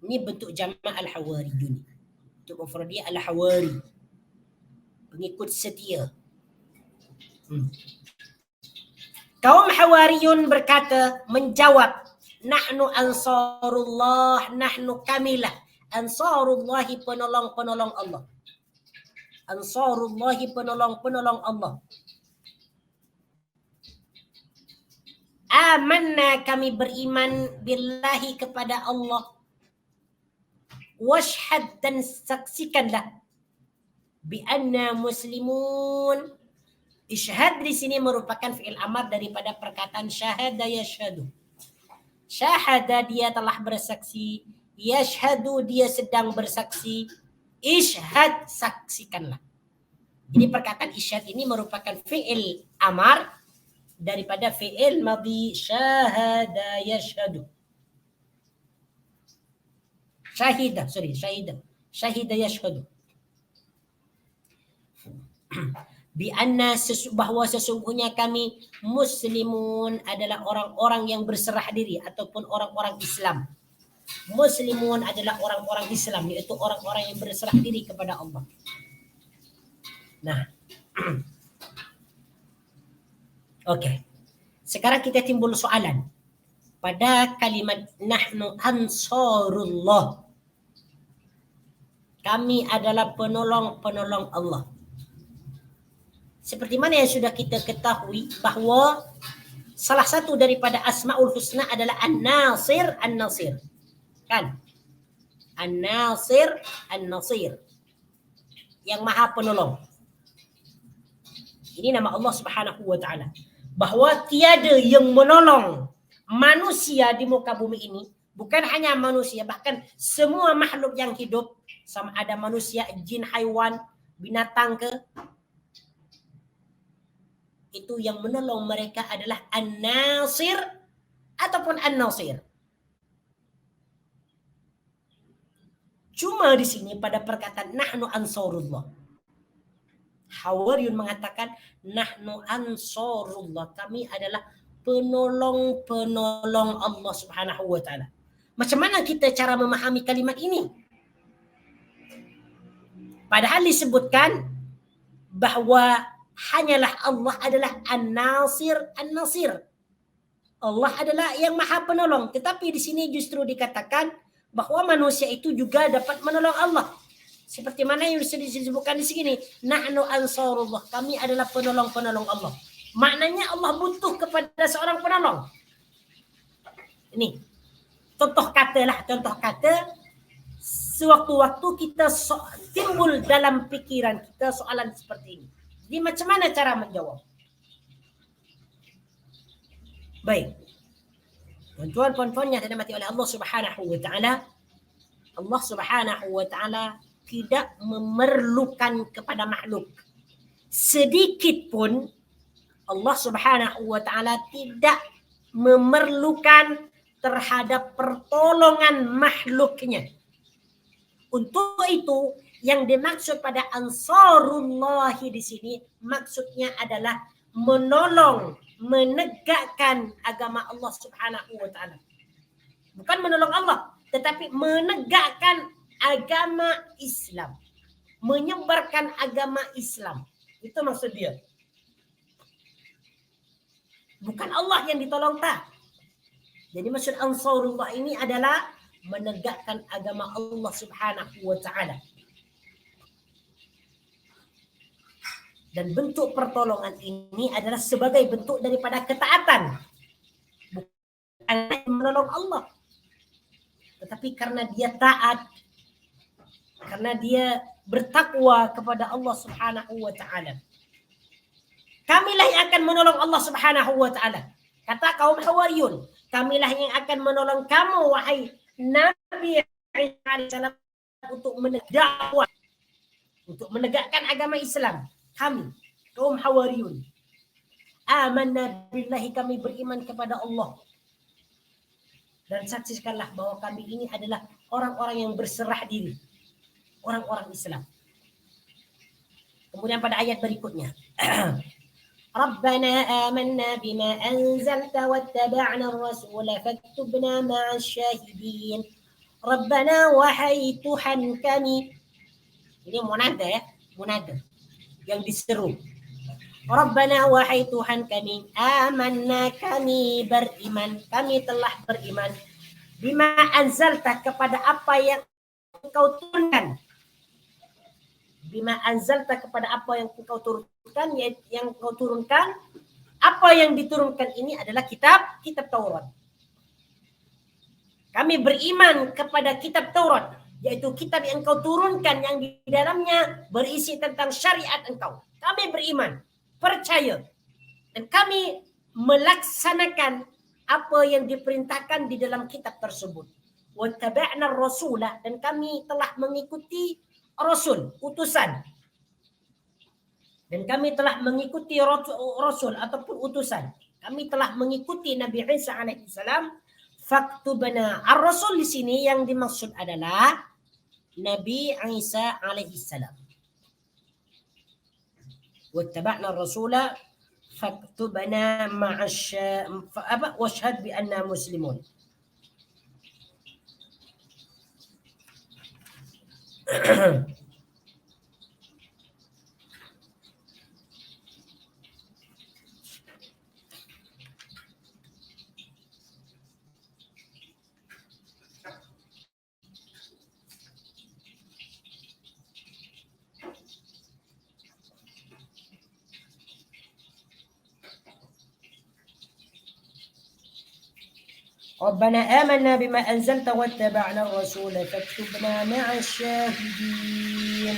ini bentuk jamak Al-Hawariyun, bentuk mufrad dia Al-Hawari, pengikut setia. Kaum Hawariyun berkata, menjawab, nahnu ansarullah, nahnu kamilah ansarullahi, penolong-penolong Allah. Ansarullahi, penolong-penolong Allah. Amanna, kami beriman, billahi, kepada Allah. Washhad, dan saksikanlah, bi anna muslimun. Isyhad di sini merupakan fi'il amar daripada perkataan syahada yashhadu. Syahada, dia telah bersaksi, yashhadu, dia sedang bersaksi, isyhad, saksikanlah. Jadi perkataan isyhad ini merupakan fi'il amar daripada fi'il madhi syahada yashhadu. Syahida yashhadu. Bi anna, bahwa sesungguhnya kami muslimun adalah orang-orang yang berserah diri ataupun orang-orang Islam. Muslimun adalah orang-orang Islam, yaitu orang-orang yang berserah diri kepada Allah. Nah, okey. Sekarang kita timbul soalan pada kalimat nahnu ansarullah. Kami adalah penolong-penolong Allah. Seperti mana yang sudah kita ketahui bahawa salah satu daripada Asmaul Husna adalah An-Nasir, An-Nasir. Kan? An-Nasir, An-Nasir. Yang Maha Penolong. Ini nama Allah Subhanahu wa taala. Bahawa tiada yang menolong manusia di muka bumi ini, bukan hanya manusia, bahkan semua makhluk yang hidup, sama ada manusia, jin, haiwan, binatang ke, itu yang menolong mereka adalah An-Nasir ataupun An-Nasir. Cuma di sini pada perkataan nahnu ansarullah, Hawariyun mengatakan nahnu ansarullah, kami adalah penolong-penolong Allah Subhanahu wa taala. Macam mana kita cara memahami kalimat ini? Padahal disebutkan bahwa hanyalah Allah adalah An-Nasir, An-Nasir. Allah adalah yang maha penolong. Tetapi di sini justru dikatakan bahwa manusia itu juga dapat menolong Allah. Seperti mana yang disebutkan di sini, nahnu ansarullah, kami adalah penolong-penolong Allah. Maknanya Allah butuh kepada seorang penolong. Ini contoh kata sewaktu-waktu kita timbul dalam pikiran kita soalan seperti ini. Jadi macam mana cara menjawab? Baik. Tuan-tuan, puan-puan yang dirahmati oleh Allah Subhanahu wa taala, Allah Subhanahu wa taala tidak memerlukan kepada makhluk sedikit pun. Allah Subhanahu wa taala tidak memerlukan terhadap pertolongan makhluknya. Untuk itu yang dimaksud pada ansarullah di sini maksudnya adalah menolong, menegakkan agama Allah Subhanahu wa taala. Bukan menolong Allah, tetapi menegakkan agama Islam, menyebarkan agama Islam. Itu maksud dia. Bukan Allah yang ditolong, tak. Jadi maksud ansarullah ini adalah menegakkan agama Allah Subhanahu wa taala. Dan bentuk pertolongan ini adalah sebagai bentuk daripada ketaatan. Bukan menolong Allah. Tetapi karena dia taat, karena dia bertakwa kepada Allah Subhanahu wa taala, kamilah yang akan menolong Allah Subhanahu wa taala. Kata kaum Hawariyun, kamilah yang akan menolong kamu wahai Nabi SAW untuk menegakkan, untuk menegakkan agama Islam. Kami kaum Hawariyun amanna billahi, kami beriman kepada Allah. Dan saksikanlah bahwa kami ini adalah orang-orang yang berserah diri, orang-orang Islam. Kemudian pada ayat berikutnya, Rabbana amanna bima anzalta wattaba'na ar-rasula faktubna ma'as syahidin. Rabbana wahai Tuhan kami. Ini munada ya, munada yang diseru. Rabbana wahai Tuhan kami, amanna kami beriman, kami telah beriman, bima anzalta kepada apa yang engkau turunkan. Bima anzalta kepada apa yang engkau turunkan, yang engkau turunkan. Apa yang diturunkan ini adalah kitab Taurat. Kami beriman kepada kitab Taurat, yaitu kitab yang engkau turunkan yang di dalamnya berisi tentang syariat engkau. Kami beriman, percaya, dan kami melaksanakan apa yang diperintahkan di dalam kitab tersebut. Wattaba'na ar-rasula, dan kami telah mengikuti Rasul, utusan. Dan kami telah mengikuti Rasul ataupun utusan. Kami telah mengikuti Nabi Isa alaihissalam. Faktubna. Ar-Rasul di sini yang dimaksud adalah Nabi Isa alaihissalam. Wattaba'na ar-rasula faktubna washhad bi anna muslimun. Rabbana amanna bima anzalta wattaba'na ar-rasula faktubna ma'as syahidin.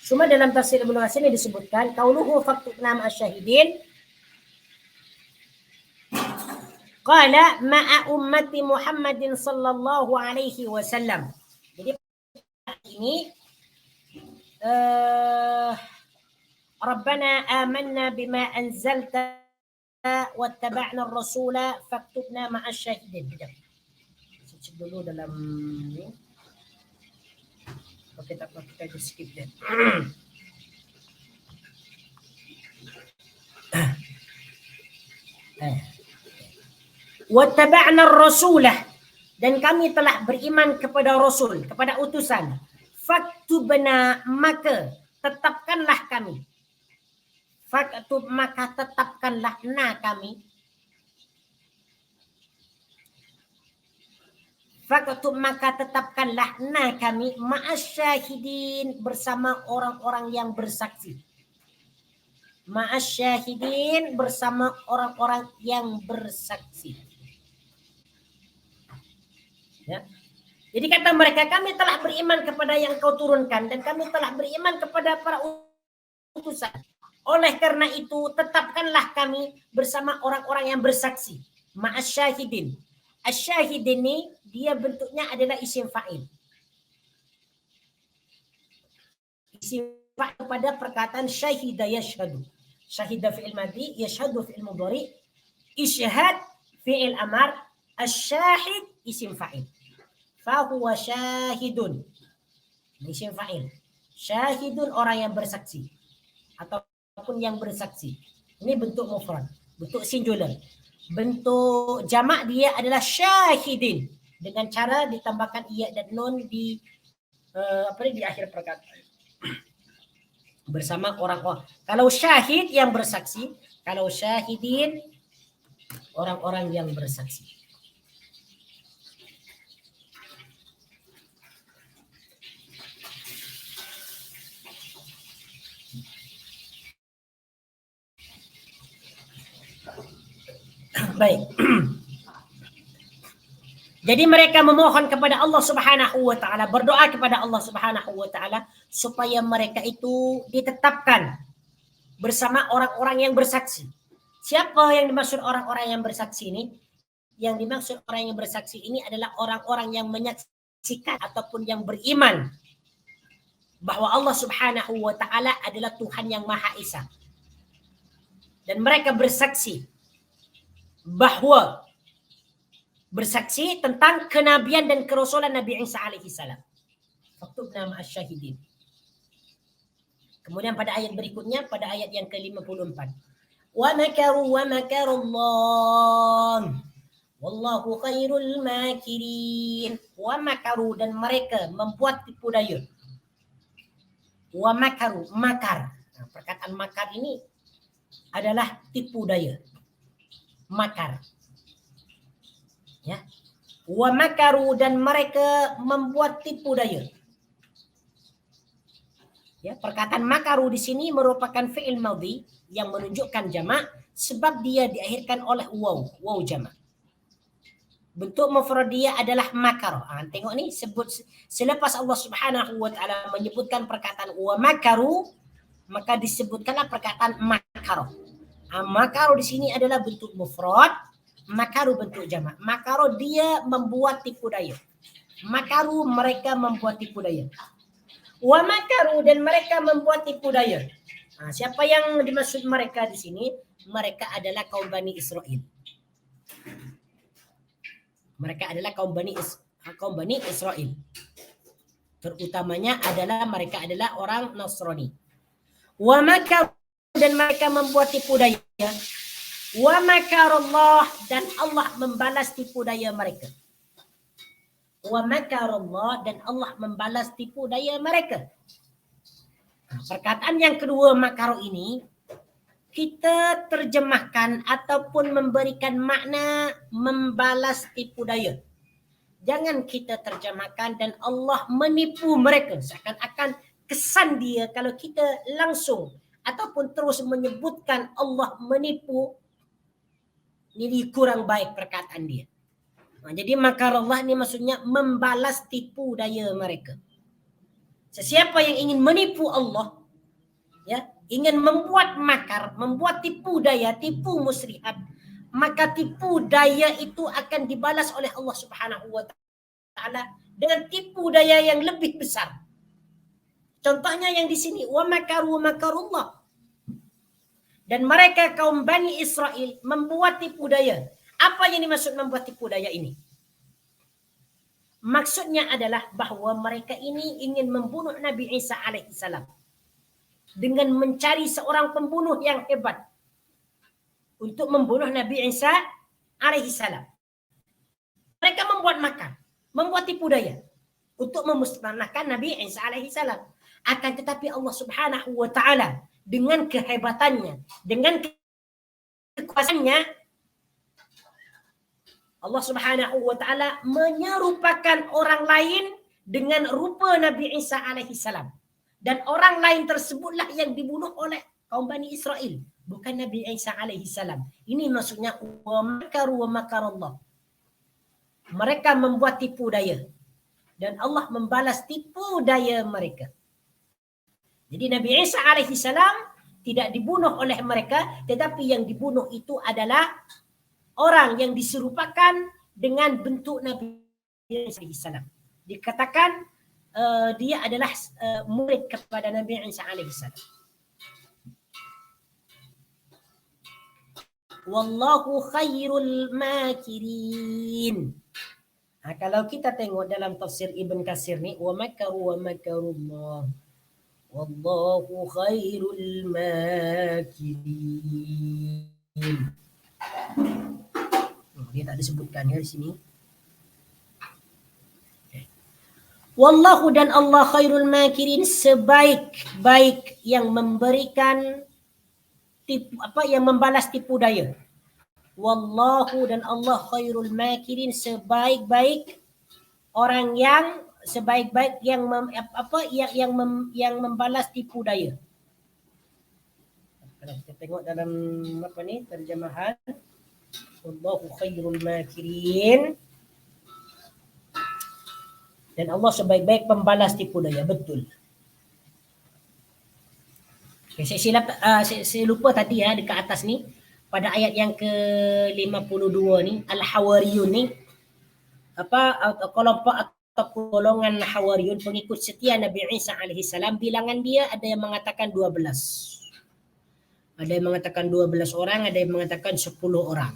Cuma dalam tafsir Ibnu Katsir ini disebutkan qauluhu faktubna ma'as syahidin qala ma'a ummati Muhammadin sallallahu alaihi wasallam. Jadi ini Rabbana amanna bima anzalta wattaba'na ar-rasula faktubna ma'as syahidin. Cek dulu dalam ini. Okey, tak apa, kita just skip dia. Wattaba'na ar-rasulah, dan kami telah beriman kepada Rasul, kepada utusan. Faktubna, maka tetapkanlah kami. Faktub, maka tetapkanlah kami. Faktub, maka tetapkanlah kami ma'asyahidin, bersama orang-orang yang bersaksi. Ma'asyahidin, bersama orang-orang yang bersaksi. Ya. Jadi kata mereka, kami telah beriman kepada yang kau turunkan dan kami telah beriman kepada para utusan. Oleh karena itu, tetapkanlah kami bersama orang-orang yang bersaksi. Ma'asyahidin. Asyahidin ini dia bentuknya adalah isim fa'il. Isim fa'il pada perkataan syahida yashhadu. Syahida fi'il madhi, yashhadu fi'il mudhari, isyhad fi'il amar, asyahid isim fa'il. Fahuwa syahidun, isim fa'il. Syahidun, orang yang bersaksi ataupun yang bersaksi. Ini bentuk mufrad, bentuk singular. Bentuk jamak dia adalah syahidin, dengan cara ditambahkan iya dan nun di di akhir perkataan. Bersama orang-orang. Kalau syahid yang bersaksi, kalau syahidin orang-orang yang bersaksi. Baik. Jadi mereka memohon kepada Allah Subhanahu wa taala, berdoa kepada Allah Subhanahu wa taala supaya mereka itu ditetapkan bersama orang-orang yang bersaksi. Siapa yang dimaksud orang-orang yang bersaksi ini? Yang dimaksud orang yang bersaksi ini adalah orang-orang yang menyaksikan ataupun yang beriman bahwa Allah Subhanahu wa taala adalah Tuhan yang Maha Esa. Dan mereka bersaksi bahwa bersaksi tentang kenabian dan kerasulan Nabi Isa alaihi salam. Faktubna ma'asyahidin. Kemudian pada ayat berikutnya, pada ayat yang ke-54. Wa makaru wa makarullah. Wallahu khairul makirin. Wa makaru, dan mereka membuat tipu daya. Wa makaru, makar. Nah, perkataan makar ini adalah tipu daya. Makar. Ya. Wa makaru, dan mereka membuat tipu daya. Ya, perkataan makaru di sini merupakan fi'il madhi yang menunjukkan jamak sebab dia diakhirkan oleh waw jamak. Bentuk mufrad dia adalah makar. Tengok ni, sebut selepas Allah Subhanahu wa taala menyebutkan perkataan wa makaru, maka disebutkanlah perkataan makar. Makaru di sini adalah bentuk mufrad, makaru bentuk jamak. Makaru dia membuat tipu daya. Makaru, mereka membuat tipu daya. Wa makaru, dan mereka membuat tipu daya. Siapa yang dimaksud mereka di sini? Mereka adalah kaum Bani Israel. Mereka adalah kaum Bani Israel. Terutamanya adalah mereka adalah orang Nasrani. Wa makaru, dan mereka membuat tipu daya. Wa makarullah, dan Allah membalas tipu daya mereka. Wa makarullah, dan Allah membalas tipu daya mereka. Perkataan yang kedua, makaru ini kita terjemahkan ataupun memberikan makna membalas tipu daya. Jangan kita terjemahkan dan Allah menipu mereka. Seakan-akan kesan dia kalau kita langsung ataupun terus menyebutkan Allah menipu, ini kurang baik perkataan dia. Jadi makarullah ini maksudnya membalas tipu daya mereka. Sesiapa yang ingin menipu Allah, ya, ingin membuat makar, membuat tipu daya, tipu muslihat, maka tipu daya itu akan dibalas oleh Allah Subhanahu wa taala dengan tipu daya yang lebih besar. Contohnya yang di sini, wa makaru makarullah. Dan mereka kaum Bani Israel membuat tipu daya. Apa yang dimaksud membuat tipu daya ini? Maksudnya adalah bahawa mereka ini ingin membunuh Nabi Isa alaihissalam dengan mencari seorang pembunuh yang hebat untuk membunuh Nabi Isa alaihissalam. Mereka membuat tipu daya untuk memusnahkan Nabi Isa alaihissalam. Akan tetapi Allah Subhanahu wa taala dengan kehebatannya, dengan kekuasaannya, Allah Subhanahu wa taala menyerupakan orang lain dengan rupa Nabi Isa alaihissalam. Dan orang lain tersebutlah yang dibunuh oleh kaum Bani Israel, bukan Nabi Isa alaihissalam. Ini maksudnya wa makaru wa makarallah. Mereka membuat tipu daya dan Allah membalas tipu daya mereka. Jadi Nabi Isa alaihissalam tidak dibunuh oleh mereka, tetapi yang dibunuh itu adalah orang yang diserupakan dengan bentuk Nabi Isa alaihissalam. Dikatakan dia adalah murid kepada Nabi Isa alaihissalam. Wallahu khairul makirin. Kalau kita tengok dalam tafsir Ibn Katsir ni, wa makaru wa makarullah. Wallahu khairul makirin. Dia tak disebutkan ya di sini. Wallahu dan Allah khairul makirin, sebaik-baik yang memberikan yang membalas tipu daya. Wallahu dan Allah khairul makirin, sebaik-baik orang yang yang membalas tipu daya. Kalau kita tengok dalam terjemahan Wallahu khairul makirin, dan Allah sebaik-baik pembalas tipu daya. Betul. Okay, saya lupa tadi ya, dekat atas ni pada ayat yang ke-52 ni, Al-Hawariyun ni, kelompok atau golongan Hawariyun, pengikut setia Nabi Isa alaihissalam, bilangan dia ada yang mengatakan 12. Ada yang mengatakan 12 orang, ada yang mengatakan 10 orang.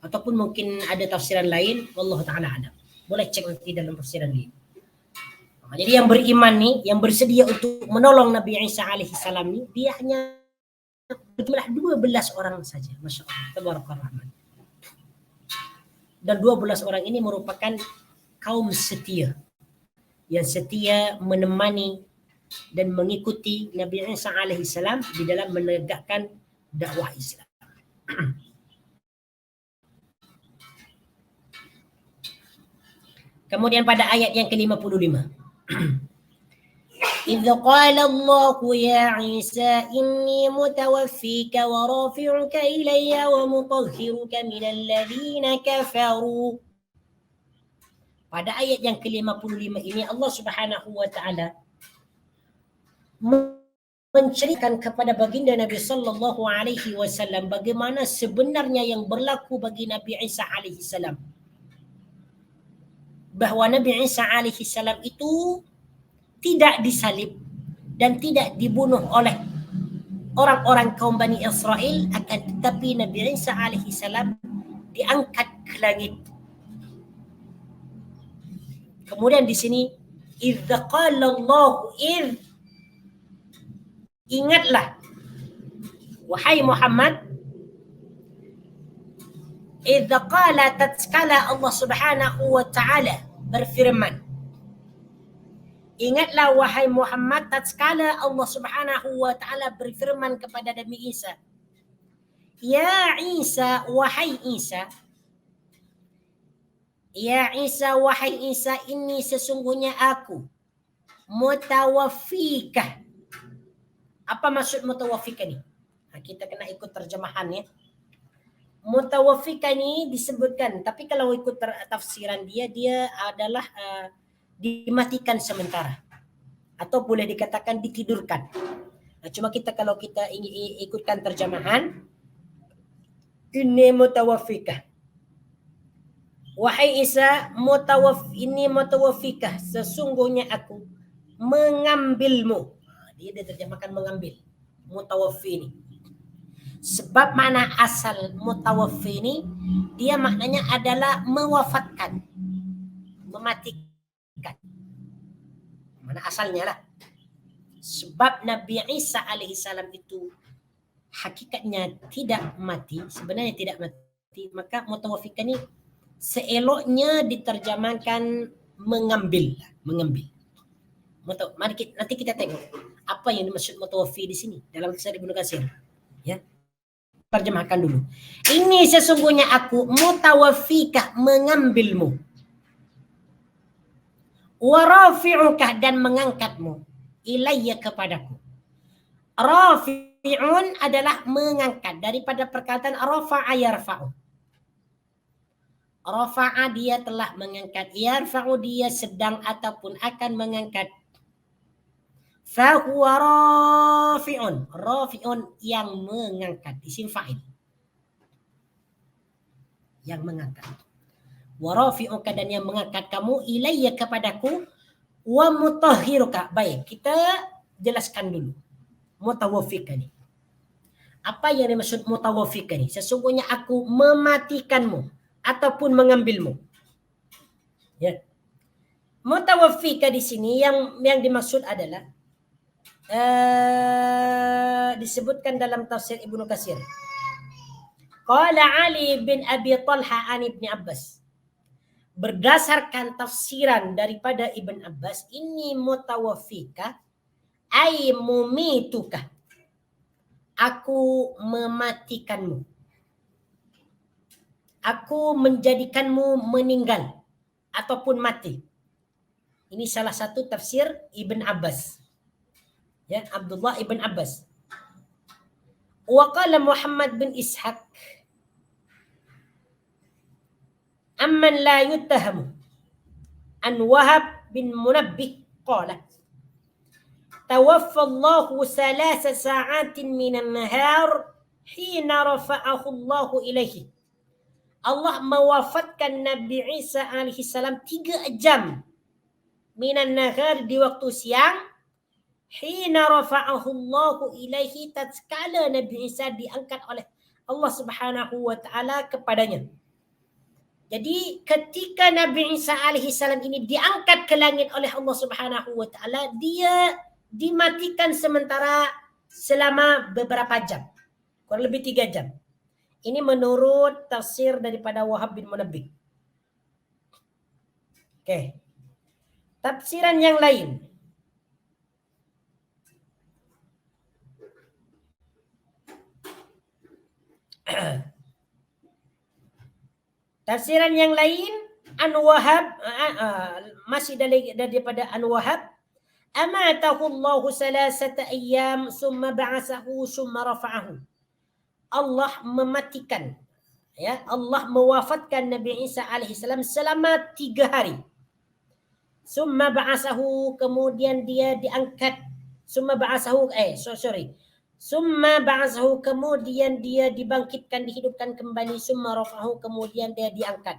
Ataupun mungkin ada tafsiran lain, wallahu taala alam. Boleh cek nanti dalam tafsiran ini. Jadi yang beriman ni, yang bersedia untuk menolong Nabi Isa alaihissalam ni, dia hanya berjumlah 12 orang saja. Masya Allah, tabarakallah rahman. Dan 12 orang ini merupakan kaum setia, yang setia menemani dan mengikuti Nabi Isa alaihissalam di dalam menegakkan dakwah Islam. Kemudian pada ayat yang ke-55. إذ قال الله يا عيسى إني متوفيك ورافعك إلي ومطهرك من الذين كفروا. Pada ayat yang ke-55 ini Allah Subhanahu wa taala menceritakan kepada baginda Nabi sallallahu alaihi wasallam bagaimana sebenarnya yang berlaku bagi Nabi Isa alaihi salam. Bahwa Nabi Isa alaihi salam itu tidak disalib dan tidak dibunuh oleh orang-orang kaum Bani Israel, akan tetapi Nabi Isa alaihi salam diangkat ke langit. Kemudian di sini idza qala Allah, ingatlah wahai Muhammad, idza qala, tatkala Allah Subhanahu wa taala berfirman. Ingatlah wahai Muhammad, tatkala Allah Subhanahu wa taala berfirman kepada Nabi Isa, ya Isa, wahai Isa, ya Isa, wahai Isa, ini sesungguhnya aku mutawaffika. Apa maksud mutawaffika ni? Kita kena ikut terjemahannya. Mutawaffika ni disebutkan, tapi kalau ikut tafsiran dia adalah dimatikan sementara, atau boleh dikatakan ditidurkan. Cuma kalau kita ikutkan terjemahan, ini mutawaffika, wahai Isa, ini mutawaffika, sesungguhnya aku mengambilmu. Dia diterjemahkan mengambil, mutawaffi ini. Sebab makna asal mutawaffi ini, dia maknanya adalah mewafatkan. mematikan. Mana asalnya lah. Sebab Nabi Isa alaihissalam itu hakikatnya tidak mati, sebenarnya tidak mati, maka mutawaffikan ini seeloknya diterjemahkan mengambil. Nanti kita tengok apa yang dimaksud mutawaffi di sini dalam kisah Ibnu Katsir. Ya. Terjemahkan dulu. Ini sesungguhnya aku mutawaffika, mengambilmu. Wa rafi'uka, dan mengangkatmu. Ilayya, kepadaku. Rafi'un adalah mengangkat, daripada perkataan rafa'a yarfa'u. Rafa'a dia telah mengangkat, yarfa'u dia sedang ataupun akan mengangkat. Fahuwa rafi'un, rafi'un yang mengangkat, isim fa'il, yang mengangkat. Wa rafi'uka, dan yang mengangkat kamu, ilayya, kepadaku. Wa mutahhiruka. Baik, kita jelaskan dulu mutawaffika ni. Apa yang dimaksud mutawaffika ni? Sesungguhnya aku mematikanmu ataupun mengambilmu. Ya. Mutawaffika di sini yang dimaksud adalah disebutkan dalam tafsir Ibnu Katsir. Qala Ali bin Abi Talha an Ibn Abbas. Berdasarkan tafsiran daripada Ibn Abbas, ini mutawaffika ay mumituka, aku mematikanmu, aku menjadikanmu meninggal ataupun mati. Ini salah satu tafsir Ibn Abbas, ya, Abdullah Ibn Abbas. Wa qala Muhammad bin Ishaq amman la yuttahamu an Wahab bin Munabbih qala tawaffa Allahu 3 sa'atin minan nahar hina rafa'ahu Allahu ilaihi. Allah mewafatkan Nabi Isa alaihi salam 3 jam minan nahar, di waktu siang, hina rafa'ahu Allahu ilaihi, tatkala Nabi Isa diangkat oleh Allah Subhanahu wa taala kepadanya. Jadi ketika Nabi Isa alaihi salam ini diangkat ke langit oleh Allah Subhanahu wa taala, dia dimatikan sementara selama beberapa jam, kurang lebih 3 jam. Ini menurut tafsir daripada Wahab bin Munabbih. Oke. Tafsiran yang lain. Tafsiran yang lain, An Wahab, masih daripada An Wahab, amatahu Allahu 3 ayyam summa ba'athahu summa rafa'ahu. Allah mematikan, ya, Allah mewafatkan Nabi Isa alaihi salam selama 3 hari. Summa ba'athahu, kemudian dia diangkat. Summa ba'athahu Summa ba'athahu, kemudian dia dibangkitkan, dihidupkan kembali. Summa rafa'ahu, kemudian dia diangkat.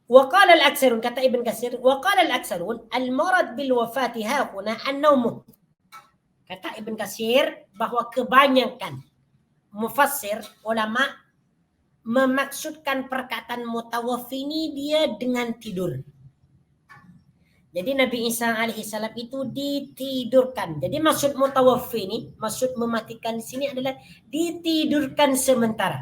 Wa qala al-aktsarun, kata Ibn Katsir, wa qala al-aktsarun al-murad bil wafati hahuna an-naum. Kata Ibn Katsir bahwa kebanyakan mufassir ulama memaksudkan perkataan mutawaffi ini dia dengan tidur. Jadi Nabi Isa alaihi salam itu ditidurkan. Jadi maksud mutawaffi ini, maksud mematikan di sini adalah ditidurkan sementara.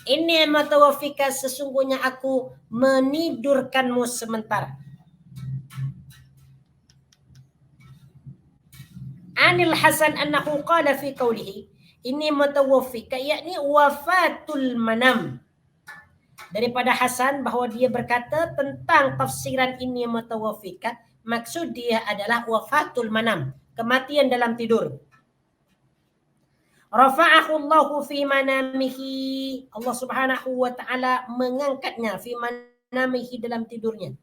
Ini mutawaffika, sesungguhnya aku menidurkanmu sementara. Anil Hasan annahu qala fi qawlihi, ini mutawaffika yakni wafatul manam. Daripada Hasan bahwa dia berkata tentang tafsiran ini mutawaffika, maksud dia adalah wafatul manam, kematian dalam tidur. Rafa'ahu Allahu fi manamihi, Allah Subhanahu wa taala mengangkatnya fi manamihi, dalam tidurnya.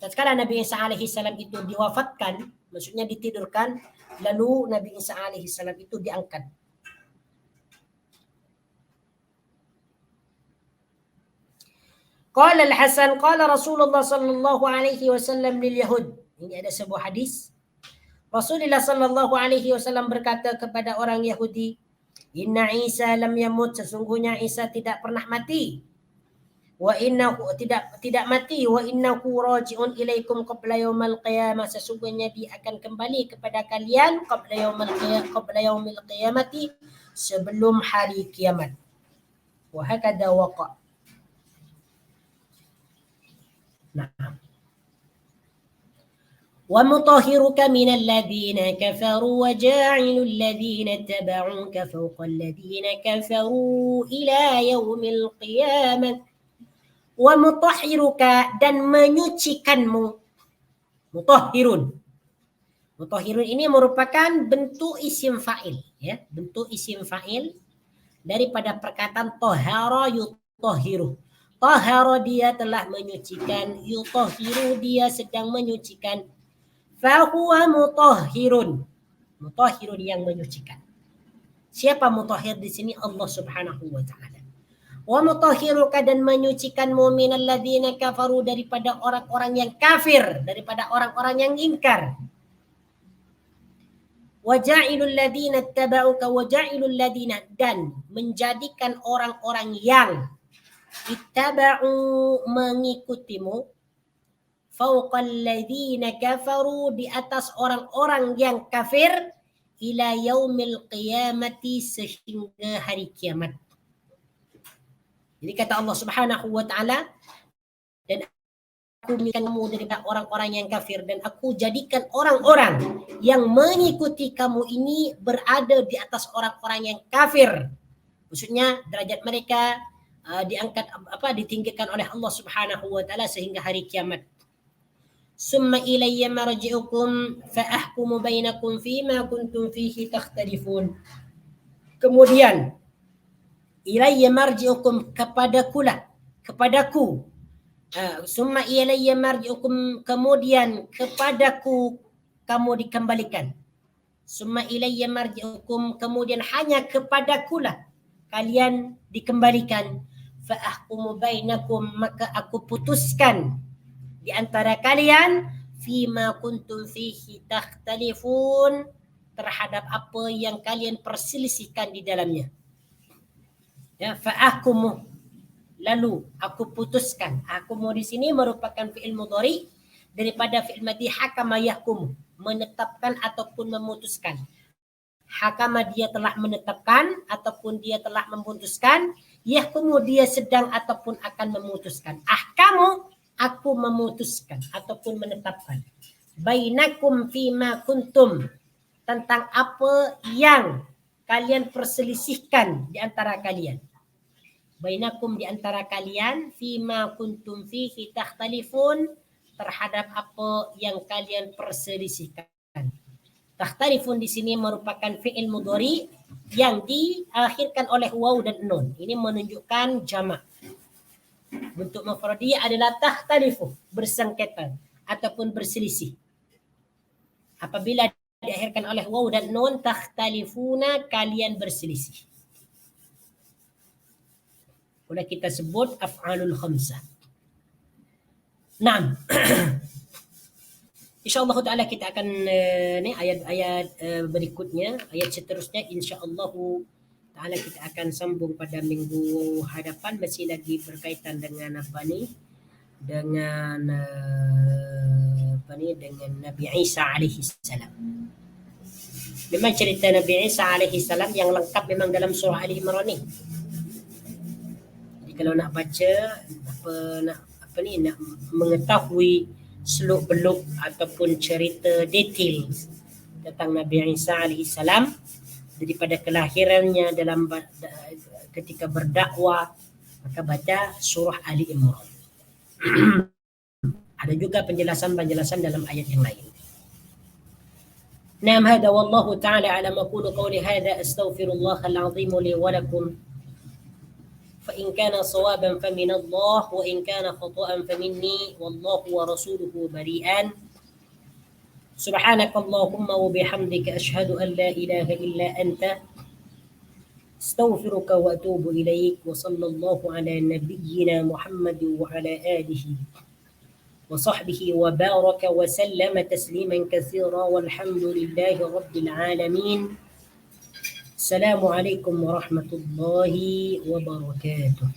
Tatkala Nabi Isa alaihi salam itu diwafatkan, maksudnya ditidurkan, lalu Nabi Isa alaihi salam itu diangkat. Qala al-Hasan qala Rasulullah sallallahu alaihi wasallam lil Yahud. Ini ada sebuah hadis. Rasulullah sallallahu alaihi wasallam berkata kepada orang Yahudi, "Inna Isa lam yamut, sesungguhnya Isa tidak pernah mati. Wa innahu tidak mati, wa innahu raji'un ilaikum qabla yaumal qiyamah, sesungguhnya dia akan kembali kepada kalian qabla yaumil qiyamati, sebelum hari kiamat. Wa hakadha waqa. Nah. ومطهرك من الذين كفروا وجاعل الذين اتبعوك فوق الذين كفروا إلى يوم القيامة. ومطهرك dan menyucikanmu. Mutahhirun. Mutahhirun ini merupakan bentuk isim fa'il, ya, bentuk isim fa'il daripada perkataan tahara yutahhiru. Tahara dia telah menyucikan, yutahhiru dia sedang menyucikan. Fahuwa mutahhirun. Mutahhirun yang menyucikan. Siapa mutahhir di sini? Allah Subhanahu wa taala. Wa mutahhiruka dan menyucikanmu minal ladzina kafaru daripada orang-orang yang kafir, daripada orang-orang yang ingkar. Wa ja'ilul ladzina ittaba'uka wa ja'ilul ladzina dan menjadikan orang-orang yang ittaba'u mengikutimu fauqal ladzina kafaru di atas orang-orang yang kafir ila yaumil qiyamati sehingga hari kiamat. Jadi kata Allah Subhanahu wa taala, dan aku menjadikan kamu dari orang-orang yang kafir dan aku jadikan orang-orang yang mengikuti kamu ini berada di atas orang-orang yang kafir. Maksudnya derajat mereka ditinggikan oleh Allah Subhanahu wa taala sehingga hari kiamat. Summa ilayya marji'ukum fa ahkumu bainakum fima kuntum fihi takhtalifun. Kemudian ilayya marji'ukum kepadaku. Summa ilayya marji'ukum kemudian kepadaku kamu dikembalikan. Summa ilayya marji'ukum kemudian hanya kepadakulah kalian dikembalikan. Fa ahkumu bainakum maka aku putuskan di antara kalian fima kuntum fihi takhtalifun terhadap apa yang kalian perselisihkan di dalamnya. Ya, fa'akumu lalu aku putuskan. Akumu di sini merupakan fi'il mudhari daripada fi'il madhi hakama yahkumu, menetapkan ataupun memutuskan. Hakama dia telah menetapkan ataupun dia telah memutuskan, yahkumu dia sedang ataupun akan memutuskan. Ahkamu aku memutuskan ataupun menetapkan. Bainakum fima kuntum tentang apa yang kalian perselisihkan di antara kalian. Bainakum di antara kalian fima kuntum fihi takhtalifun terhadap apa yang kalian perselisihkan. Takhtalifun di sini merupakan fi'il mudhari yang diakhirkan oleh waw dan nun. Ini menunjukkan jamak. Bentuk mufradiyah adalah takhtalifu, bersengketa ataupun berselisih. Apabila diakhirkan oleh waw dan nun, takhtalifuna, kalian berselisih. Boleh kita sebut af'alul khamsah. Naam. InsyaAllah ta'ala kita akan ayat-ayat berikutnya, ayat seterusnya insyaAllah ta'ala kita akan sambung pada minggu hadapan, masih lagi berkaitan dengan dengan Nabi Isa alaihi salam. Memang cerita Nabi Isa alaihi salam yang lengkap memang dalam surah Ali Imran ni. Jadi kalau nak baca nak mengetahui seluk-beluk ataupun cerita detail tentang Nabi Isa alaihi salam daripada kelahirannya dalam ketika berdakwah, maka baca surah Ali Imran. Ada juga penjelasan-penjelasan dalam ayat yang lain. Naam, hada wallahu ta'ala ala ma qulu qawli hada astaghfirullahal azim li wa lakum. Fa in kana sawaban fa min Allah wa in kana khata'an fa minni wallahu wa rasuluhu bari'an. Subhanakallahumma wa bihamdika ashhadu an la ilaha illa anta astaghfiruka wa atubu ilaik. Wa sallallahu ala nabiyyina Muhammad wa ala alihi wa sahbihi wa baraka wa sallama tasliman katsira walhamdulillahi rabbil alamin. Assalamualaikum warahmatullahi wabarakatuh.